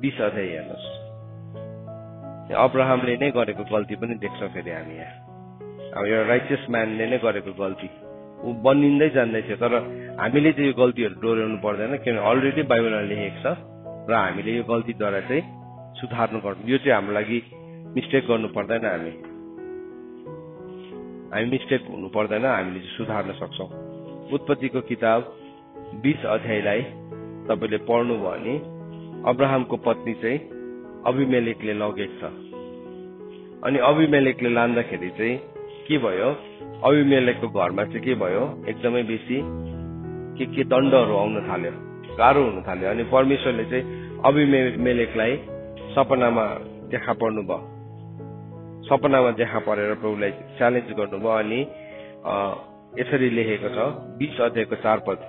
20 अध्याय हेर्नुहोस्। अब्राहमले नै गरेको गल्ती पनि देख्छ फेरि हामी यहाँ। अब एउटा राइचियस म्यानले नै गरेको गल्ती ऊ बनिँदै जान्दैछ, तर हामीले चाहिँ यो गल्तीहरू दोहोऱ्याउनु पर्दैन, किनभने अलरेडी बाइबलमा लेखेको छ र हामीले यो गल्तीद्वारा चाहिँ सुधार्नु पर्छ। यो चाहिँ हाम्रो लागि मिस्टेक गर्नु पर्दैन, हामी मिस्टेक हुनु पर्दैन, हामीले चाहिँ सुधार्न सक्छौँ। उत्पत्तिको किताब 20 अध्यायलाई तपाईँले पढ्नुभयो भने अब्राहमको पत्नी चाहिँ अबिमेलेकले लगेको छ। अनि अबिमेलेकले लाँदाखेरि चाहिँ के भयो, अबिमेलेकको घरमा चाहिँ के भयो, एकदमै बेसी के दण्डहरू आउन थाल्यो, गाह्रो हुन थाल्यो। अनि परमेश्वरले चाहिँ अबिमेलेकलाई सपनामा देखा पर्नु भयो, सपनामा देखा परेर प्रभुलाई च्यालेन्ज गर्नुभयो। अनि यसरी लेखेको छ 20 अध्यायको 4 पद,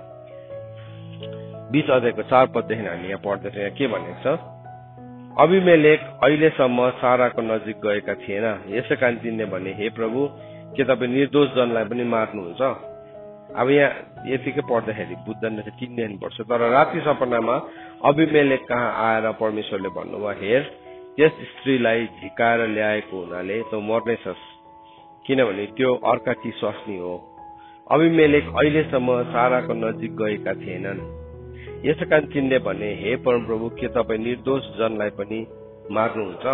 20 अध्यायको 4 पददेखि हामी यहाँ पढ्दैछौँ। यहाँ के भनेको छ, अबिमेलेक अहिलेसम्म साराको नजिक गएका थिएन, यसै कारण तिनले भने, हे प्रभु, के तपाईँ निर्दोष जनलाई पनि मार्नुहुन्छ? अब यहाँ यतिकै पढ्दाखेरि बुझ्दैन चाहिँ 3 दिन पर्छ। तर राति सपनामा अबिमेलेक कहाँ आएर परमेश्वरले भन्नुभयो, हेर, त्यस स्त्रीलाई झिकाएर ल्याएको हुनाले तँ मर्नेछस्, किनभने त्यो अर्काकी स्वास्नी हो। अबिमेलेक अहिलेसम्म साराको नजिक गएका थिएनन्, यसै कारण तिनले भने, हे परमप्रभु, के तपाईँ निर्दोष जनलाई पनि मार्नुहुन्छ?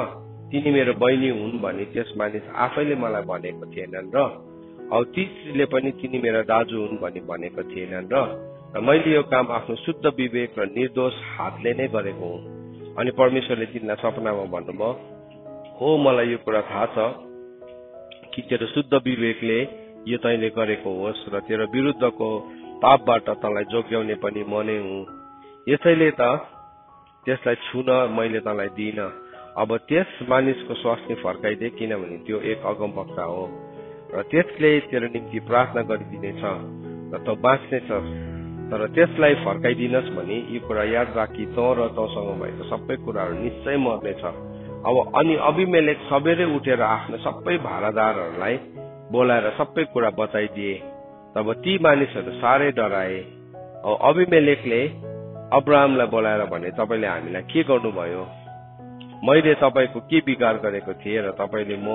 तिनी मेरो बहिनी हुन् भनी त्यस मानिस आफैले मलाई भनेको थिएनन् र अब ती स्त्रीले पनि तिनी मेरा दाजु हुन् भनी भनेको थिएनन् र मैले यो काम आफ्नो शुद्ध विवेक र निर्दोष हातले नै गरेको हुँ। अनि परमेश्वरले तिनलाई सपनामा भन्नुभयो, हो, मलाई यो कुरा थाहा छ कि तेरो शुद्ध विवेकले यो तैँले गरेको होस् र तेरो विरुद्धको पापबाट तँलाई जोग्याउने पनि म नै हुँ। यसैले त त्यसलाई छुन मैले तँलाई दिइन। अब त्यस मानिसको स्वास्नी फर्काइदे, किनभने त्यो एक अगमवक्ता हो र त्यसले तेरो निम्ति प्रार्थना गरिदिनेछ र तँ बाँच्नेछस्। तर त्यसलाई फर्काइदिनस् भने यी कुरा याद राखी तँ र तँसँग भएको सबै कुराहरू निश्चय मर्नेछ। अब अनि अबिमेलेक सबेरै उठेर आफ्नो सबै भाडादारहरूलाई बोलाएर सबै कुरा बताइदिए। तब ती मानिसहरू साह्रै डराए। अब अबिमेलेकले अब्राहमलाई बोलाएर भने, तपाईँले हामीलाई के गर्नुभयो? मैले तपाईँको के बिगार गरेको थिएँ र तपाईँले म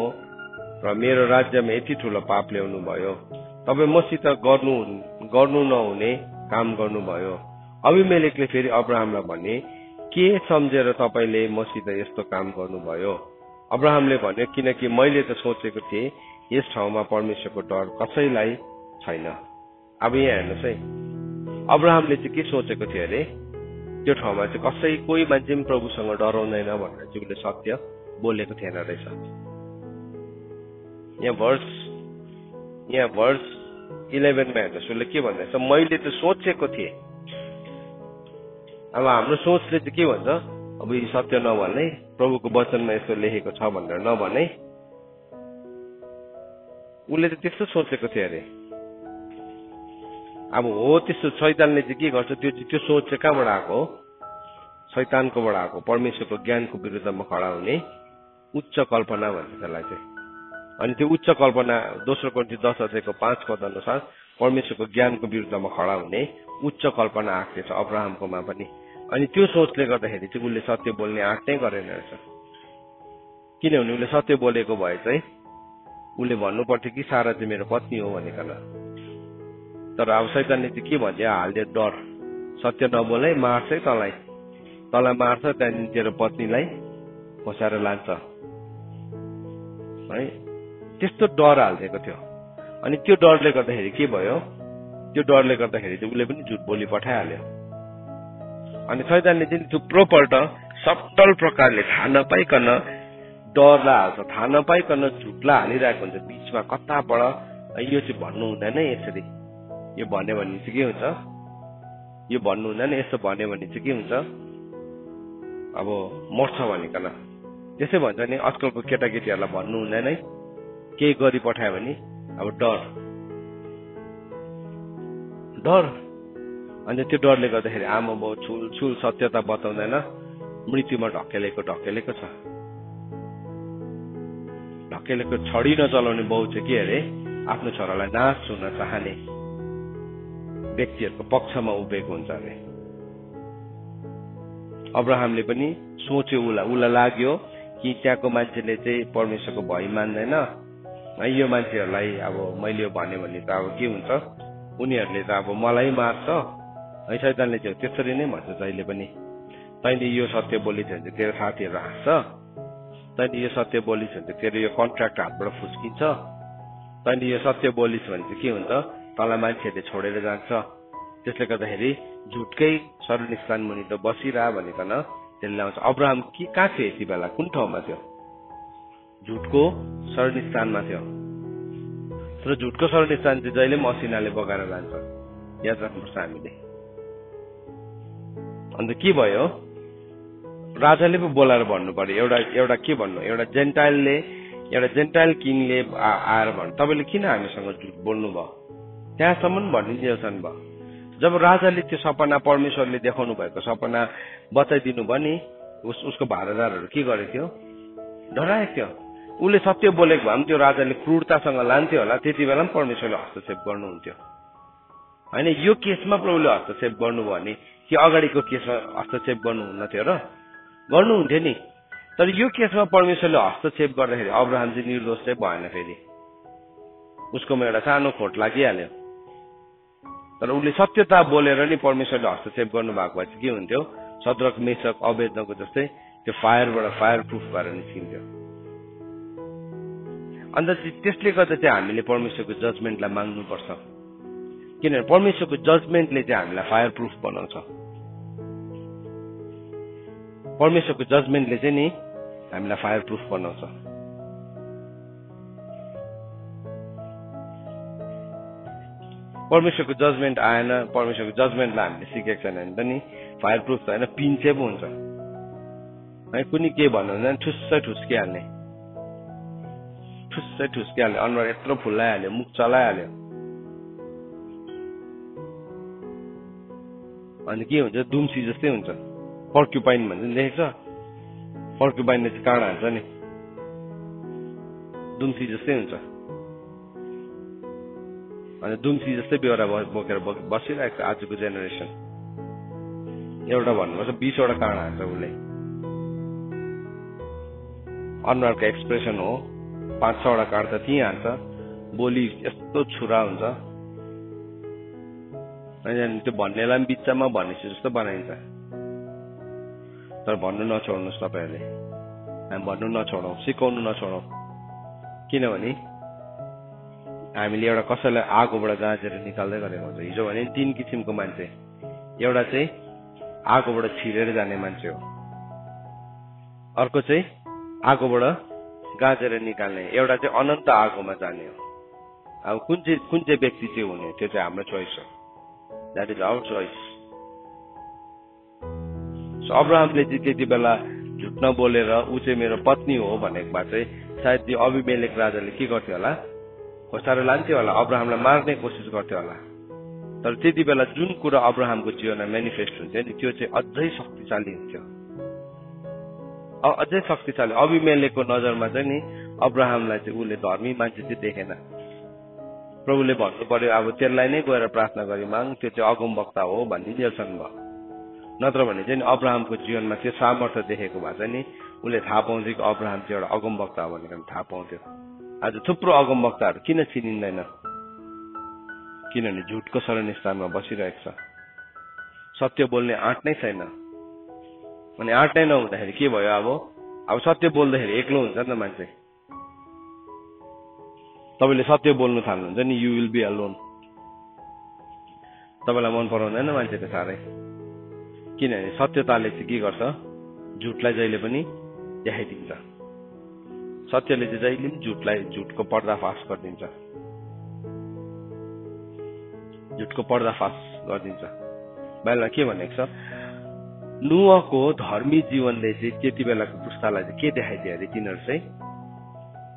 र मेरो राज्यमा यति ठुलो पाप ल्याउनु भयो? तपाईँ मसित गर्नु नहुने काम गर्नुभयो। अबिमेलेकले फेरि अब्राहमलाई भने, के सम्झेर तपाईँले मसित यस्तो काम गर्नुभयो? अब्राहमले भन्यो, किनकि मैले त सोचेको थिएँ यस ठाउँमा परमेश्वरको डर कसैलाई छैन। अब यहाँ हेर्नुहोस् है, अब्राहमले चाहिँ के सोचेको थियो अरे, त्यो ठाउँमा चाहिँ कोही मान्छे पनि प्रभुसँग डराउँदैन भनेर चाहिँ उसले सत्य बोलेको थिएन रहेछ। यहाँ भर्स 11 मा हेर्नुहोस्, उसले के भन्दैछ, मैले त सोचेको थिएँ। अब हाम्रो सोचले चाहिँ के भन्छ, अब यो सत्य नभने, प्रभुको वचनमा यस्तो लेखेको छ भनेर नभने। उसले त त्यस्तो सोचेको थियो अरे। अब हो, त्यस्तो शैतानले चाहिँ के गर्छ, त्यो सोच चाहिँ कहाँबाट आएको हो? शैतानकोबाट आएको, परमेश्वरको ज्ञानको विरुद्धमा खडा हुने उच्च कल्पना भन्छ त्यसलाई चाहिँ। अनि त्यो उच्च कल्पना दोस्रो कोरिन्थी 10 5 पद अनुसार परमेश्वरको ज्ञानको विरुद्धमा खडा हुने उच्च कल्पना आँट्ने छ अब्राहमकोमा पनि। अनि त्यो सोचले गर्दाखेरि चाहिँ उसले सत्य बोल्ने आँट नै गरेन रहेछ। किनभने उसले सत्य बोलेको भए चाहिँ उसले भन्नु पर्थ्यो कि सारा चाहिँ मेरो पत्नी हो भनिकन। तर अब शैतानले चाहिँ के भन्छ हाल्दे डर, सत्य नबोलै मार्छ है तँलाई मार्छ, त्यहाँदेखि तेरो पत्नीलाई खोसाएर लान्छ है, त्यस्तो डर हालिदिएको थियो। अनि त्यो डरले गर्दाखेरि के भयो, त्यो डरले गर्दाखेरि चाहिँ उसले पनि झुट बोली पठाइहाल्यो। अनि शैतानले चाहिँ थुप्रोपल्ट सटल प्रकारले थाहा नपाइकन डरलाई हाल्छ, थाहा नपाइकन झुटलाई हालिरहेको हुन्छ बिचमा कताबाट। यो चाहिँ भन्नु हुँदैन यसरी, यो भन्यो भने चाहिँ के हुन्छ, यो भन्नु हुँदैन, यस्तो भन्यो भने चाहिँ के हुन्छ, अब मर्छ भनिकन। त्यसै भन्छ नि आजकलको केटाकेटीहरूलाई भन्नु हुँदैन है, केही गरी पठायो भने अब डर। अनि त्यो डरले गर्दाखेरि आमा बाउ छुल सत्यता बताउँदैन, मृत्युमा ढकेलेको छ। ढकेलेको छडी नचलाउने बाउ चाहिँ के अरे, आफ्नो छोरालाई नाश हुन चाहने व्यक्तिहरूको पक्षमा उभिएको हुन्छ अरे। अब्राहमले पनि सोच्यो, उसलाई लाग्यो कि त्यहाँको मान्छेले चाहिँ परमेश्वरको भय मान्दैन, यो मान्छेहरूलाई अब मैले यो भन्यो भने त अब के हुन्छ, उनीहरूले त अब मलाई मार्छ है। शैतानले चाहिँ त्यसरी नै भन्छ जहिले पनि, तैँले यो सत्य बोलिस् भने चाहिँ तेरो साथीहरू हाँस्छ, तैँले यो सत्य बोलिस् भने चाहिँ तेरो यो कन्ट्र्याक्ट हातबाट फुस्किन्छ, तैँले यो सत्य बोलिस् भने चाहिँ के हुन्छ, तँलाई मान्छेहरूले छोडेर जान्छ। त्यसले गर्दाखेरि झुटकै शरणस्थान मुनि त बसिरह भनिकन त्यसले ल्याउँछ। अब्राहम कहाँ थियो यति बेला, कुन ठाउँमा थियो, झुटको शरणस्थानमा थियो। तर झुटको शरणस्थान चाहिँ जहिले पनि असिनाले बगाएर लान्छ, याद राख्नुपर्छ हामीले। अन्त के भयो, राजाले पो बोलाएर भन्नु पर्यो, एउटा के भन्नु, एउटा जेन्टाइल किङले आएर भन्नु तपाईँले किन हामीसँग झुट बोल्नु भयो, त्यहाँसम्म भनिदिएछन् भयो। जब राजाले त्यो सपना, परमेश्वरले देखाउनु भएको सपना बताइदिनु भयो नि, उसको भाडादारहरू के गरेको थियो, डराएको थियो। उसले सत्य बोलेको भए पनि त्यो राजाले क्रूरतासँग लान्थ्यो होला, त्यति बेला पनि परमेश्वरले हस्तक्षेप गर्नुहुन्थ्यो होइन। यो केसमा प्रभुले हस्तक्षेप गर्नुभयो भने कि अगाडिको केसमा हस्तक्षेप गर्नुहुन्न थियो र, गर्नुहुन्थ्यो नि। तर यो केसमा परमेश्वरले हस्तक्षेप गर्दाखेरि अब्राहम चाहिँ निर्दोष चाहिँ भएन। फेरि उसकोमा एउटा सानो खोट लागिहाल्यो। तर उसले सत्यता बोलेर नि परमेश्वरले हस्तक्षेप गर्नुभएको भए चाहिँ के हुन्थ्यो, सद्रक मेशक अबेदनको जस्तै त्यो फायर प्रुफ भएर निस्किन्थ्यो। अन्त त्यसले गर्दा चाहिँ हामीले परमेश्वरको जजमेन्टलाई माग्नुपर्छ, किनभने परमेश्वरको जजमेन्टले चाहिँ हामीलाई फायर प्रुफ बनाउँछ। परमेश्वरको जजमेन्टले चाहिँ नि हामीलाई फायर प्रुफ बनाउँछ। परमेश्वरको जजमेन्ट आएन, परमेश्वरको जजमेन्टलाई हामीले सिकेको छैन भने त नि फायर प्रुफ त होइन, पिन्चे पो हुन्छ है। कुनै के भन्नु हुँदैन, ठुस्सै ठुस्किहाल्ने, अनुहार यत्रो फुलाइहाल्यो, मुख चलाइहाल्यो। अनि के हुन्छ, दुम्सी जस्तै हुन्छ। पर्क्युपाइन भन्छ नि, देखेको छ, पर्क्युपाइनले चाहिँ काँडा हान्छ नि, दुम्सी जस्तै हुन्छ। अनि दुम्सी जस्तै बेहोरा बोकेर बसिरहेको छ आजको जेनेरेसन। एउटा भन्नुपर्छ 20 वटा काँडा हान्छ उसले। अनुहारको एक्सप्रेसन हो, 5-6 वटा काँडा त त्यहीँ हान्छ, बोली यस्तो छुरा हुन्छ। अनि त्यो भन्नेलाई पनि बिचमा भनेपछि जस्तो बनाइन्छ। तर भन्नु नछोड्नुहोस् तपाईँहरूले, हामी भन्नु नछोडौँ, सिकाउनु नछोडौँ। किनभने हामीले एउटा कसैलाई आगोबाट गाँचेर निकाल्दै गरेको हुन्छ। हिजो भने 3 किसिमको मान्छे, एउटा चाहिँ आगोबाट छिरेर जाने मान्छे हो, अर्को चाहिँ आगोबाट गाँचेर निकाल्ने, एउटा चाहिँ अनन्त आगोमा जाने हो। अब कुन चाहिँ व्यक्ति चाहिँ हुने, त्यो चाहिँ हाम्रो चोइस हो। That is our choice. So अब्राहमले चाहिँ त्यति बेला झुट नबोलेर ऊ चाहिँ मेरो पत्नी हो भनेको भए चाहिँ सायद त्यो अबिमेलेक राजाले के गर्थ्यो होला, खोसाएर लान्थ्यो होला, अब्राहमलाई मार्ने कोसिस गर्थ्यो होला। तर त्यति बेला जुन कुरा अब्राहमको जीवनमा मेनिफेस्ट हुन्थ्यो नि, त्यो चाहिँ अझै शक्तिशाली हुन्थ्यो। अझै शक्तिशाली। अबिमेलेकको नजरमा चाहिँ नि अब्राहमलाई चाहिँ उसले धर्मी मान्छे चाहिँ देखेन। प्रभुले भन्नु पर्यो अब त्यसलाई नै गएर प्रार्थना गरी माग, त्यो चाहिँ अगमवक्ता हो भनिदिएछन् भयो। नत्र भने चाहिँ अब्राहमको जीवनमा त्यो सामर्थ्य देखेको भए चाहिँ नि उसले थाहा पाउँथ्यो कि अब्राहम चाहिँ एउटा अगमवक्ता हो भनेर थाहा पाउँथ्यो। आज थुप्रो अगमवक्ताहरू किन चिनिँदैन? किनभने झुटको शरणस्थानमा बसिरहेको छ, सत्य बोल्ने आँट नै छैन। अनि आँट नै नहुँदाखेरि के भयो? अब सत्य बोल्दाखेरि एक्लो हुन्छ नि त मान्छे। तपाईँले सत्य बोल्नु थाल्नुहुन्छ नि, यु विल बी अलोन। तपाईँलाई मन पराउँदैन मान्छेले साह्रै, किनभने सत्यताले चाहिँ के गर्छ? झुटलाई जहिले पनि देखाइदिन्छ। सत्यले चाहिँ जहिले पनि झुटको पर्दाफास गरिदिन्छ, झुटको पर्दाफास गरिदिन्छ। बाइबलमा के भनेको छ? नोहको धर्मी जीवनले चाहिँ त्यति बेलाको पुस्तालाई चाहिँ के देखाइदियो अरे? तिनीहरू चाहिँ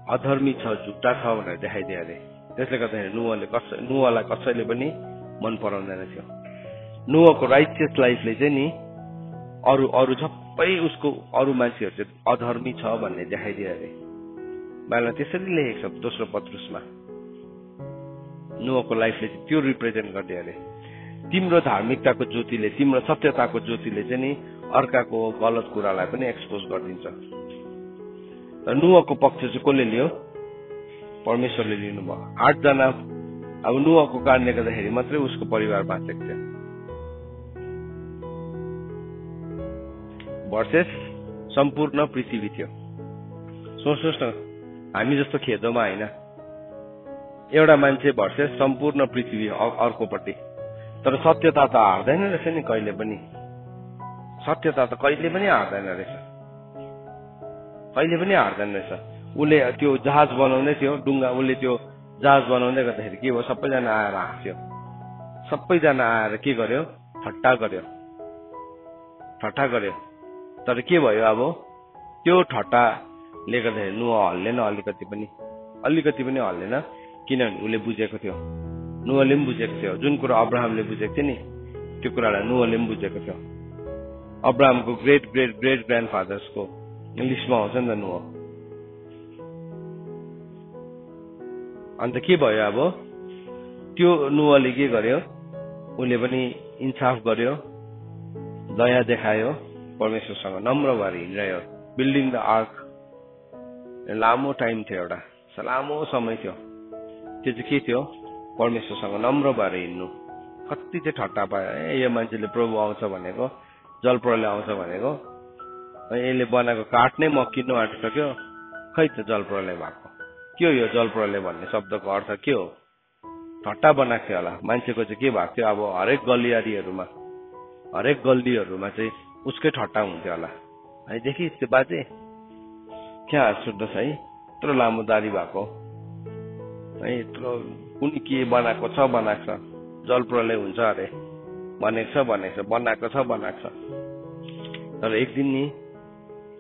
अधर्मी छ, झुट्टा छ भनेर देखाइदियो अरे। त्यसले गर्दाखेरि नोहलाई कसैले पनि मन पराउँदैन थियो। नोहको राइचियस लाइफले चाहिँ नि अरू सबै उसको अरू मान्छेहरू चाहिँ अधर्मी छ भन्ने देखाइदियो अरे। बाइबलमा त्यसरी लेखेको छ दोस्रो पत्रुसमा। नोहको लाइफले चाहिँ त्यो रिप्रेजेन्ट गर्दै अरे। तिम्रो धार्मिकताको ज्योतिले, तिम्रो सत्यताको ज्योतिले चाहिँ नि अर्काको गलत कुरालाई पनि एक्सपोज गरिदिन्छ। र नोहको पक्ष चाहिँ कसले लियो? परमेश्वरले लिनुभयो। 8 जना अब नोहको कारणले गर्दाखेरि मात्रै उसको परिवार बाँचेको थियो। भर्सेस सम्पूर्ण पृथ्वी थियो। सोच्नुहोस् न, हामी जस्तो खेदोमा होइन, एउटा मान्छे भर्सेस सम्पूर्ण पृथ्वी अर्कोपट्टि। तर सत्यता त हार्दैन रहेछ नि कहिले पनि। सत्यता त कहिले पनि हार्दैन रहेछ, कहिले पनि हार्दैन रहेछ। उसले त्यो जहाज बनाउँदै थियो, डुङ्गा, उसले त्यो जहाज बनाउँदै गर्दाखेरि के भयो? सबैजना आएर हाँस्यो। सबैजना आएर के गर्यो? ठट्टा गर्यो। तर के भयो? अब त्यो ठट्टाले गर्दाखेरि नोह हल्लेन, अलिकति पनि हल्लेन। किनभने उसले बुझेको थियो, नोहले पनि बुझेको थियो। जुन कुरा अब्राहमले बुझेको थियो नि, त्यो कुरालाई नोहले पनि बुझेको थियो। अब्राहमको ग्रेट ग्रेट ग्रेट ग्रान्डफादर्सको लिस्टमा आउँछ नि त नोह। अन्त के भयो? अब त्यो नोहले के गर्यो? उसले पनि इन्साफ गर्यो, दया देखायो, परमेश्वरसँग नम्र भएर हिँडिरह्यो। बिल्डिङ द आर्क लामो टाइम थियो, एउटा लामो समय थियो। त्यो चाहिँ के थियो? परमेश्वरसँग नम्र भएर हिँड्नु। कति चाहिँ ठट्टा पायो, यो मान्छेले प्रभु आउँछ भनेको, जल प्रलय आउँछ भनेको, यसले बनाएको काठ नै मकिनु आँटिसक्यो, खै त जल प्रलय भएको के हो? यो जल प्रलय भन्ने शब्दको अर्थ के हो? ठट्टा बनाएको थियो होला। मान्छेको चाहिँ के भएको थियो? अब हरेक गल्लीहरूमा चाहिँ उसकै ठट्टा हुन्थ्यो होला। है देखि त्यो बाजे क्या सुन्नुहोस् है, यत्रो लामो दारी भएको है, यत्रो कुनै के बनाएको छ, जल प्रलय हुन्छ अरे भनेको छ, बनाएको छ। तर एक दिन नि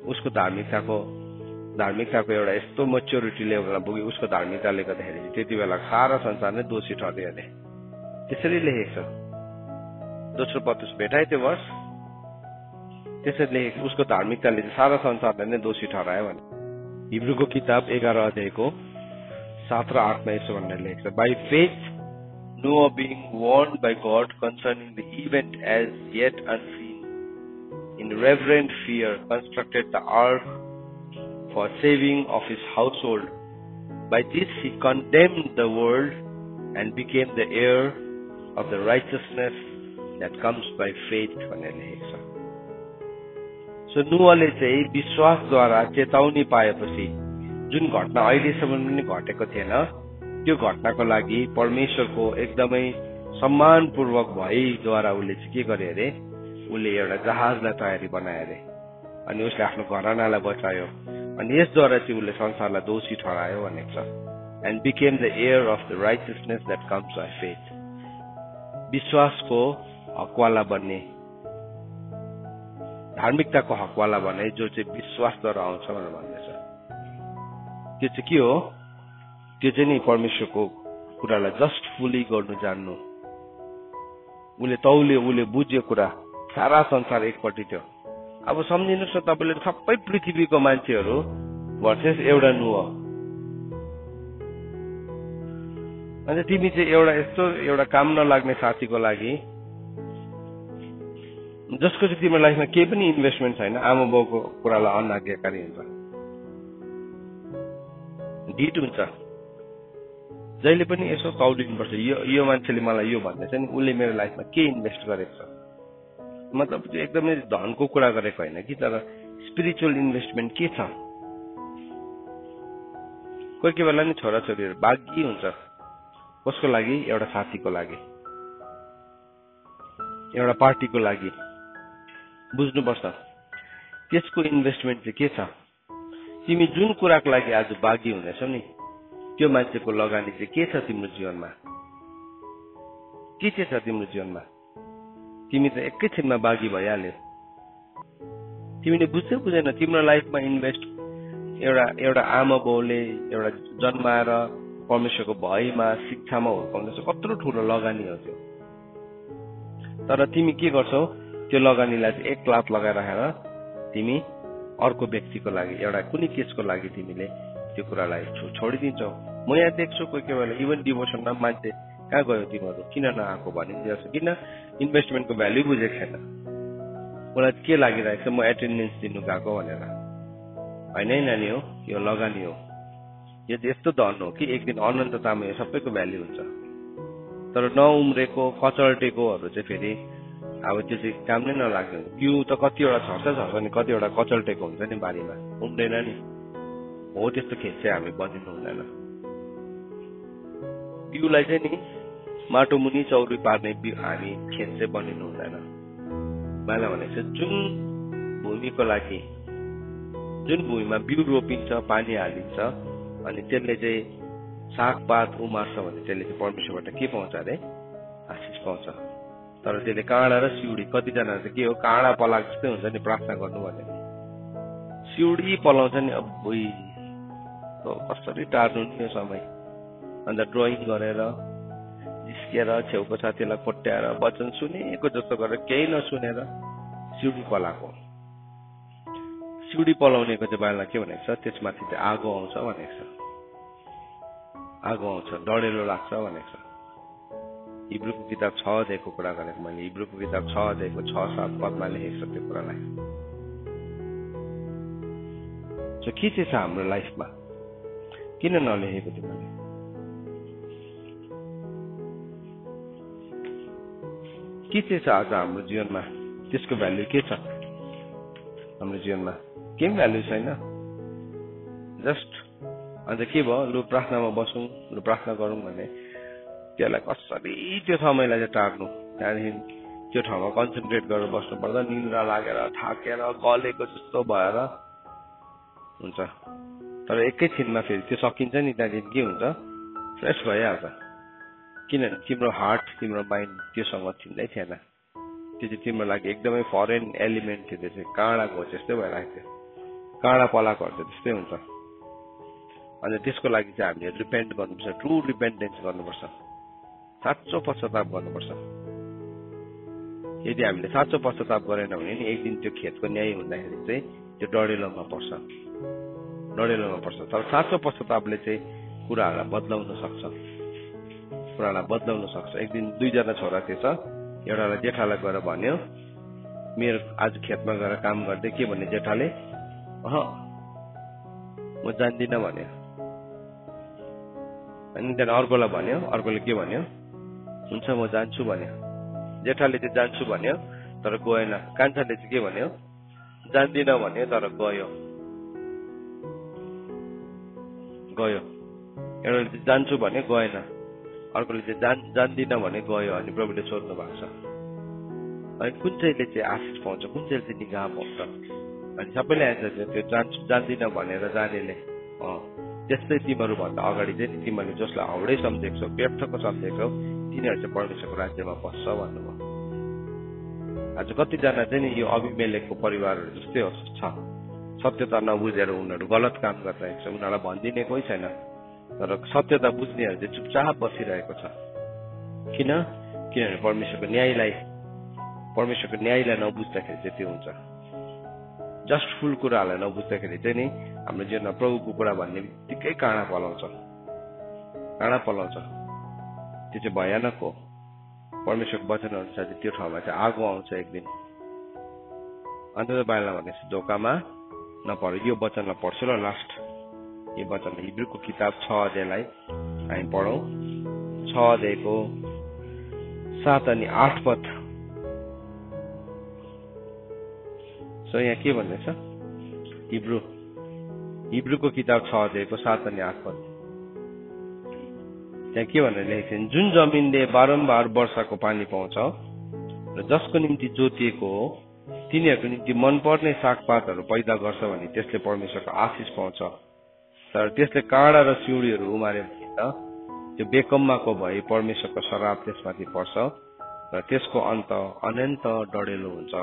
उसको धार्मिकताको एउटा यस्तो मेच्योरिटी लेभलमा पुग्यो, उसको धार्मिकताले गर्दाखेरि त्यति बेला सारा संसार नै दोषी ठहर्यो अरे। त्यसरी लेखेको छ दोस्रो पत्रुस, भेटाए त्यो वर्ष। त्यसरी लेखेको, उसको धार्मिकताले सारा संसारलाई नै दोषी ठहरायो भने। हिब्रूको किताब 11 अध्यायको 7 र 8 मा यसो भनेर लेखेको छ, by faith Noah being warned by God concerning the event as yet unseen, in reverent fear constructed the ark for saving of his household. By this he condemned the world and became the heir of the righteousness that comes by faith. भनेर लेखेको छ। सो नोहले चाहिँ विश्वासद्वारा चेतावनी पाएपछि जुन घटना अहिलेसम्म पनि घटेको थिएन, त्यो घटनाको लागि परमेश्वरको एकदमै सम्मानपूर्वक भएद्वारा उसले चाहिँ के गरे अरे? उसले एउटा जहाजलाई तयारी बनाए अरे, अनि उसले आफ्नो घरानालाई बचायो, अनि यसद्वारा चाहिँ उसले संसारलाई दोषी ठहरायो भनेको छ। And became the heir of the righteousness that comes by faith. विश्वासको हकवाला बन्ने, धार्मिकताको हकवाला बने, जो चाहिँ विश्वासद्वारा आउँछ भनेर भन्दैछ। त्यो चाहिँ के हो? त्यो चाहिँ नि परमेश्वरको कुरालाई जस्ट फुली गर्नु जान्नु। उसले बुझ्यो कुरा, सारा संसार एकपट्टि थियो, अब सम्झिनुहोस् न, तपाईँले सबै पृथ्वीको मान्छेहरू भर्सेस एउटा नुह। अनि तिमी चाहिँ एउटा यस्तो एउटा काम नलाग्ने साथीको लागि, जसको चाहिँ तिम्रो लाइफमा केही पनि इन्भेस्टमेन्ट छैन, आमा बाउको कुरालाई अनाज्ञाकारी हुन्छ, डिट हुन्छ। जहिले पनि यसो तौलिनुपर्छ, यो मान्छेले मलाई यो भन्दैछ नि, उसले मेरो लाइफमा के इन्भेस्ट गरेको छ। मतलब एकदमै धनको कुरा गरेको होइन कि, तर स्पिरिचुअल इन्भेस्टमेन्ट के छ। कोही कोही बेला नि छोराछोरीहरू बागी हुन्छ, कसको लागि? एउटा साथीको लागि, एउटा पार्टीको लागि। बुझ्नुपर्छ त्यसको इन्भेस्टमेन्ट चाहिँ के छ। तिमी जुन कुराको लागि आज बागी हुनेछौ नि, त्यो मान्छेको लगानी चाहिँ के छ तिम्रो जीवनमा, के चाहिँ छ तिम्रो जीवनमा। तिमी त एकैछिनमा बागी भइहाल्यो। तिमीले बुझ्दै बुझेन तिम्रो लाइफमा इन्भेस्ट एउटा आमा बाउले एउटा जन्माएर परमेश्वरको भयमा शिक्षामा हुर्काउँदैछ, कत्रो ठुलो लगानी हो त्यो। तर तिमी के गर्छौ, त्यो लगानीलाई चाहिँ एक लात लगाइराखेर तिमी अर्को व्यक्तिको लागि, एउटा कुनै केसको लागि तिमीले त्यो कुरालाई छोडिदिन्छौ। म यहाँ देख्छु कोही कोही बेला इभन डिभोसनमा मान्छे कहाँ गयो तिमीहरू, किन नआएको भनिदिन्छ, किन इन्भेस्टमेन्टको भ्याल्यु बुझेको छैन। मलाई के लागिरहेको छ, म एटेन्डेन्स दिनु गएको भनेर। होइन है नानी हो, यो लगानी हो। यो यस्तो धन हो कि एक दिन अनन्ततामा यो सबैको भ्याल्यु हुन्छ। तर नउम्रेको कचल्टेकोहरू चाहिँ फेरि अब त्यो चाहिँ काम नै नलाग्ने। बिउ त कतिवटा छर्छ नि, कतिवटा कचल्टेको हुन्छ नि बारीमा, उम्रेन नि। हो त्यस्तो खेत चाहिँ हामी बनिनु हुँदैन। बिउलाई चाहिँ नि माटो मुनि चौरी पार्ने हामी खेत चाहिँ बनिनु हुँदैन। मलाई भनेको छ जुन भूमिको लागि, जुन भूमिमा बिउ रोपिन्छ, पानी हालिन्छ, अनि त्यसले चाहिँ सागपात उमार्छ भने त्यसले चाहिँ परमेश्वरबाट के पाउँछ अरे? आशिष पाउँछ। तर त्यसले काँडा र सिउडी, कतिजना चाहिँ के हो, काँडा पलाएको जस्तै हुन्छ नि प्रार्थना गर्नु भने, सिउडी पलाउँछ नि। अब कसरी टार्नु नि यो समय। अन्त ड्रइङ गरेर जिस्किएर छेउको साथीलाई कोट्याएर वचन सुनेको जस्तो गरेर केही नसुनेर सिउडी पलाएको। सिउडी पलाउनेको चाहिँ बाइबलमा के भनेको छ, त्यसमाथि चाहिँ आगो आउँछ भनेको छ। आगो आउँछ, डढेलो लाग्छ भनेको छ। हिब्रूको किताब 6 अध्यायको कुरा गरेको मैले। हिब्रूको किताब 6 अध्यायको 6-7 पदमा लेखेको छ त्यो कुरालाई। के चाहिँ छ हाम्रो लाइफमा, किन नलेखेको तिमीले? के चाहिँ छ आज हाम्रो जीवनमा, त्यसको भ्याल्यु के छ हाम्रो जीवनमा? केही भ्याल्यु छैन। जस्ट अन्त के भयो, लु प्रार्थनामा बसौँ, लु प्रार्थना गरौँ भने त्यसलाई कसरी त्यो समयलाई चाहिँ टार्नु। त्यहाँदेखि त्यो ठाउँमा कन्सन्ट्रेट गरेर बस्नु पर्दा निन्द्रा लागेर थाकेर गलेको जस्तो भएर हुन्छ। तर एकैछिनमा फेरि त्यो सकिन्छ नि, त्यहाँदेखि के हुन्छ, फ्रेस भइहाल्छ। किनभने तिम्रो हार्ट, तिम्रो माइन्ड त्योसँग छिन्दै थिएन। त्यो चाहिँ तिम्रो लागि एकदमै फरेन एलिमेन्ट थियो। त्यो चाहिँ काँडाको जस्तै भइरहेको थियो, काँडा पलाएकोहरू त्यस्तै हुन्छ। अन्त त्यसको लागि चाहिँ हामीले रिपेन्ट गर्नुपर्छ, ट्रु रिपेन्टेन्स गर्नुपर्छ, साँचो पश्चाताप गर्नुपर्छ। यदि हामीले साँचो पश्चाताप गरेन भने नि एक दिन त्यो खेतको न्याय हुँदाखेरि चाहिँ त्यो डढेलोमा पर्छ, डढेलोमा पर्छ। तर साँचो पश्चातापले चाहिँ कुराहरूलाई बदलाउन सक्छ, कुरालाई बदलाउन सक्छ। एक दिन 2 जना छोरा थिएछ, एउटालाई जेठालाई गएर भन्यो, मेरो आज खेतमा गएर काम गर्दै के भन्ने जेठाले, म जान्दिनँ भन्यो। अनि त्यहाँदेखि अर्कोलाई भन्यो, अर्कोले के भन्यो, हुन्छ म जान्छु भन्यो। जेठाले चाहिँ जान्छु भन्यो तर गएन। कान्छाले चाहिँ के भन्यो, जान्दिनँ भन्यो तर गयो। एउटाले चाहिँ जान्छु भन्यो गएन, अर्कोले चाहिँ जान्दिनँ भने गयो। अनि प्रभुले सोध्नु भएको छ, अनि कुन चाहिँले चाहिँ आशिष पाउँछ, कुन चाहिँले चाहिँ निगाह पाउँछ? अनि सबैले एन्सर दियो, त्यो जान्दिनँ भनेर जानेले। त्यस्तै तिमीहरूभन्दा अगाडि चाहिँ तिमीहरूले जसलाई हाउडै सम्झेको छौ, व्यर्थको सम्झेको छौ, तिनीहरू चाहिँ परमेश्वरको राज्यमा पस्छ भन्नुभयो। आज कतिजना चाहिँ नि यो अभिमेलेकको परिवारहरू जस्तै छ, सत्यता नबुझेर उनीहरू गलत काम गरिरहेको छ, उनीहरूलाई भनिदिने कोही छैन। तर सत्यता बुझ्नेहरू चाहिँ चुपचाप बसिरहेको छ। किनभने परमेश्वरको न्यायलाई नबुझ्दाखेरि चाहिँ त्यो हुन्छ। जस्ट फुल कुराहरूलाई नबुझ्दाखेरि चाहिँ नि हाम्रो जीवनमा प्रभुको कुरा भन्ने बित्तिकै काँडा पलाउँछ। त्यो चाहिँ भयानक हो। परमेश्वरको वचन अनुसार चाहिँ त्यो ठाउँमा चाहिँ आगो आउँछ एक दिन। अन्त बाइबलमा भनेपछि धोकामा नपर। यो वचनलाई पढ्छु ल, लास्ट यो वचन हिब्रूको किताब 6 अध्यायलाई हामी पढौँ। 6 अध्यायको 7 अनि 8 पद। सो यहाँ के भन्दैछ? हिब्रूको किताब 6 अध्यायको 7 अनि 8 पद। त्यहाँ के भनेर लेखेको छ? जुन जमिनले बारम्बार वर्षाको पानी पाउँछ र जसको निम्ति जोतिएको हो तिनीहरूको निम्ति मनपर्ने सागपातहरू पैदा गर्छ भने त्यसले परमेश्वरको आशिष पाउँछ। तर त्यसले काँडा र सिउँडीहरू उमार्यो भने त त्यो बेकम्माको भई परमेश्वरको श्राप त्यसमाथि पर्छ र त्यसको अन्त अनन्त डढेलो हुन्छ।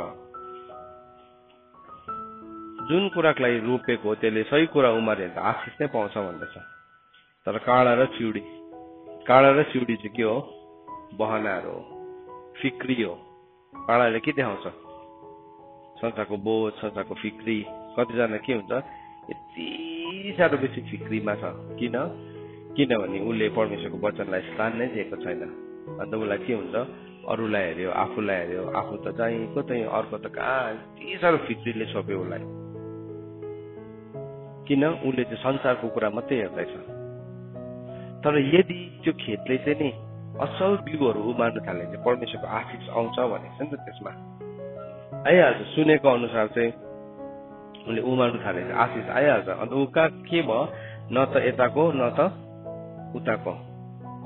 जुन कुरालाई रोपेको हो त्यसले सही कुरा उमार्यो भने त आशिष नै पाउँछ भन्दैछ। तर काँडा र सिउँडी चाहिँ के हो? बहनाहरू हो, फिक्री हो। काँडाले के देखाउँछ? संसारको बोझ, संसारको फिक्री। कतिजना के हुन्छ? यति साह्रो बेसी फिक्रीमा छ। किनभने उसले परमेश्वरको वचनलाई स्थान नै दिएको छैन। अन्त उसलाई के हुन्छ? अरूलाई हेऱ्यो, आफूलाई हेऱ्यो, आफू त जहीँको त्यहीँ, अर्को त कहाँ। यति साह्रो फिक्रीले छोप्यो उसलाई। किन? उसले चाहिँ संसारको कुरा मात्रै हेर्दैछ। तर यदि त्यो खेतले चाहिँ नि असल बिउहरू उमार्न थाले चाहिँ परमेश्वरको आशिष आउँछ भनेको छ नि त त्यसमा। आइहाल्छ। सुनेको अनुसार चाहिँ उसले उमार्न थाले चाहिँ आशिष आइहाल्छ। अन्त ऊ कहाँ के भयो? न त यताको न त उताको,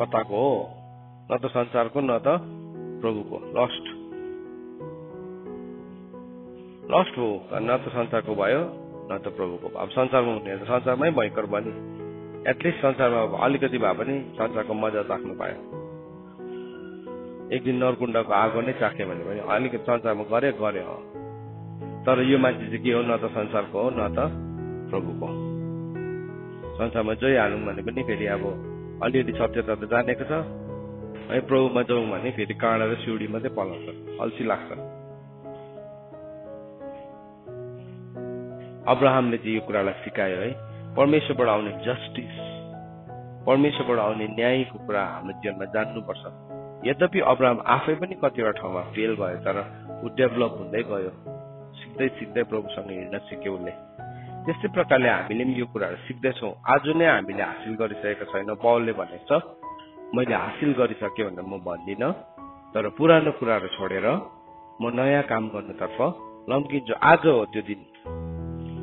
कताको हो? न त संसारको न त प्रभुको। लस्ट हो। न त संसारको भयो न त प्रभुको। अब संसारमा हुने संसारमै भयङ्कर भयो नि। एटलिस्ट संसारमा अलिकति भए पनि संसारको मजा राख्नु पायो। एक दिन नरकुण्डको आगो नै चाख्यो भने पनि अलिकति संसारमा गरे हो। तर यो मान्छे चाहिँ के हो? न त संसारको हो न त प्रभुको। संसारमा जय हालौँ भने पनि फेरि अब अलिअलि सत्यता त जानेको छ है। प्रभुमा जाउँ भने फेरि काँडा र सिउँडी मात्रै पलाउँछ, अल्छी लाग्छ। अब्राहमले चाहिँ यो कुरालाई सिकायो है। परमेश्वरबाट आउने जस्टिस, परमेश्वरबाट आउने न्यायको कुरा हाम्रो जीवनमा जान्नुपर्छ। यद्यपि अब्राहम आफै पनि कतिवटा ठाउँमा फेल भयो, तर ऊ डेभलप हुँदै गयो। सिक्दै प्रभुसँग हिँड्न सिक्यो उसले। त्यस्तै प्रकारले हामीले पनि यो कुराहरू सिक्दैछौँ। आज नै हामीले हासिल गरिसकेका छैनौँ। पावलले भनेको छ मैले हासिल गरिसकेँ भनेर म भन्दिनँ, तर पुरानो कुराहरू छोडेर म नयाँ काम गर्नुतर्फ लम्किन्छु। आज हो त्यो दिन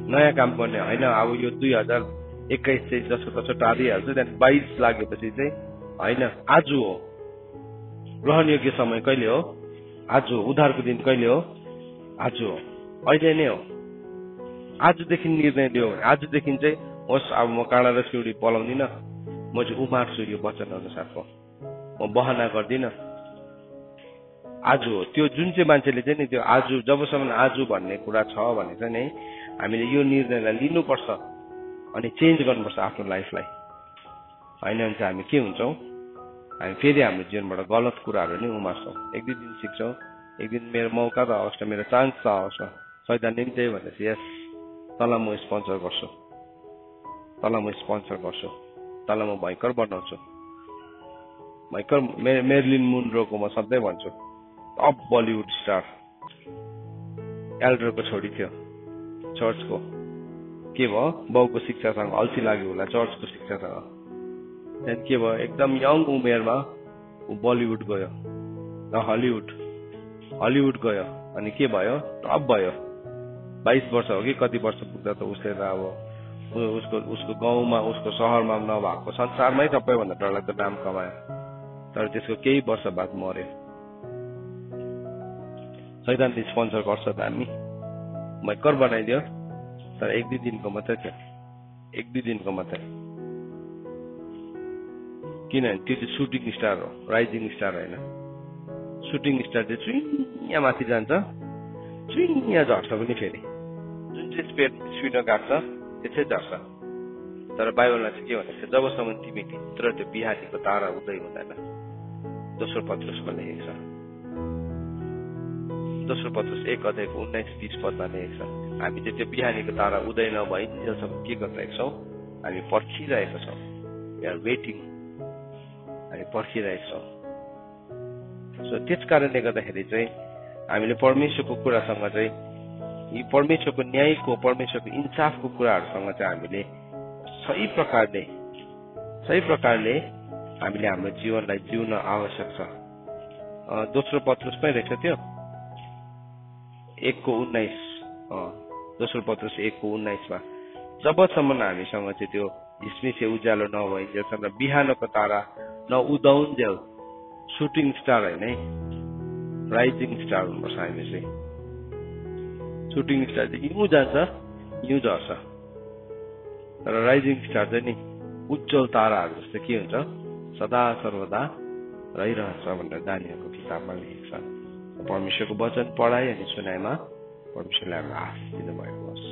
नयाँ काम गर्ने होइन। अब यो 2021 चाहिँ जसो तसो टारिहाल्छ, त्यहाँदेखि 22 लागेपछि चाहिँ होइन। आज हो ग्रहण योग्य समय। कहिले हो? आज हो। उद्धारको दिन कहिले हो? आज हो, अहिले नै हो। आजदेखि निर्णय लियो भने आजदेखि चाहिँ होस् अब म काँडा र सिउँडी पलाउँदिनँ, म चाहिँ उमार्छु यो वचन अनुसारको, म बहाना गर्दिनँ। आज हो। त्यो जुन चाहिँ मान्छेले चाहिँ नि त्यो आज जबसम्म आज भन्ने कुरा छ भने चाहिँ नि हामीले यो निर्णयलाई लिनुपर्छ अनि चेन्ज गर्नुपर्छ आफ्नो लाइफलाई। होइन भने चाहिँ हामी के हुन्छौँ? हामी फेरि हाम्रो जीवनबाट गलत कुराहरू नै उमार्छौँ। एक दुई दिन सिक्छौँ, एक दिन मेरो मौका त आओस् न, मेरो चान्स त आओस् न। शैतानले पनि त्यही भनेपछि यस तँलाई म स्पोन्सर गर्छु, तँलाई म भयङ्कर बनाउँछु। भयङ्कर मेरिलिन मुनरोको म सधैँ भन्छु, टप बलिउड स्टार, एल्डरको छोडी थियो, चर्चको। के भयो? बाउको शिक्षासँग अल्छी लाग्यो होला, चर्चको शिक्षासँग। त्यहाँदेखि के भयो? एकदम यङ उमेरमा ऊ बलिउड गयो र हलिउड गयो। अनि के भयो? टप भयो। 22 वर्ष हो कि कति वर्ष पुग्दा त उसले त अब उसको गाउँमा, उसको सहरमा नभएको संसारमै सबैभन्दा डरलाग्दो नाम कमायो। तर त्यसको केही वर्ष बाद मर्यो। शैतानले स्पोन्सर गर्छ त हामी, भयङ्कर बनाइदियो। तर एक दुई दिनको मात्रै थियो, किनभने त्यो चाहिँ सुटिङ स्टार हो, राइजिङ स्टार होइन। सुटिङ स्टार चाहिँ चुइया माथि जान्छ, चुइया झर्छ पनि फेरि। जुन चाहिँ स्पिडमा काट्छ त्यसै झर्छ। तर बाइबलमा चाहिँ के भनेको छ? जबसम्म तिमी भित्र त्यो बिहानीको तारा उदय हुँदैन। दोस्रो पत्रुसमा लेखेको छ। दोस्रो पत्रुस 1:19-20 लेखेको छ। हामी चाहिँ त्यो बिहानीको तारा उदय नभइन्जेलसम्म के गरिरहेको छौँ? हामी पर्खिरहेका छौँ। We are waiting. हामी पर्खिरहेका छौँ। सो त्यस कारणले गर्दाखेरि चाहिँ हामीले परमेश्वरको कुरासँग चाहिँ यी परमेश्वरको न्यायको परमेश्वरको इन्साफको कुराहरूसँग चाहिँ हामीले सही प्रकारले हामीले हाम्रो जीवनलाई जिउन आवश्यक छ। दोस्रो पत्रुसमै रहेछ त्यो 1:19 दोस्रो पत्रुस 1:19 जबसम्म हामीसँग चाहिँ त्यो झिसमिसे उज्यालो नभइन्जेलसम्म बिहानको तारा नउदाउन्जेल सुटिङ स्टार होइन है, राइजिङ स्टार हुनुपर्छ। हामी चाहिँ सुटिङ स्टार चाहिँ हिउँ जान्छ, हिउँ झर्छ, तर राइजिङ स्टार चाहिँ नि उज्जवल ताराहरू जस्तो के हुन्छ? सदा सर्वदा रहिरहन्छ भनेर दानियलको किताबमा लेखेको छ। परमेश्वरको वचन पढाइ अनि सुनाइमा परमेश्वरले हामीलाई आशिष दिनुभएको होस्।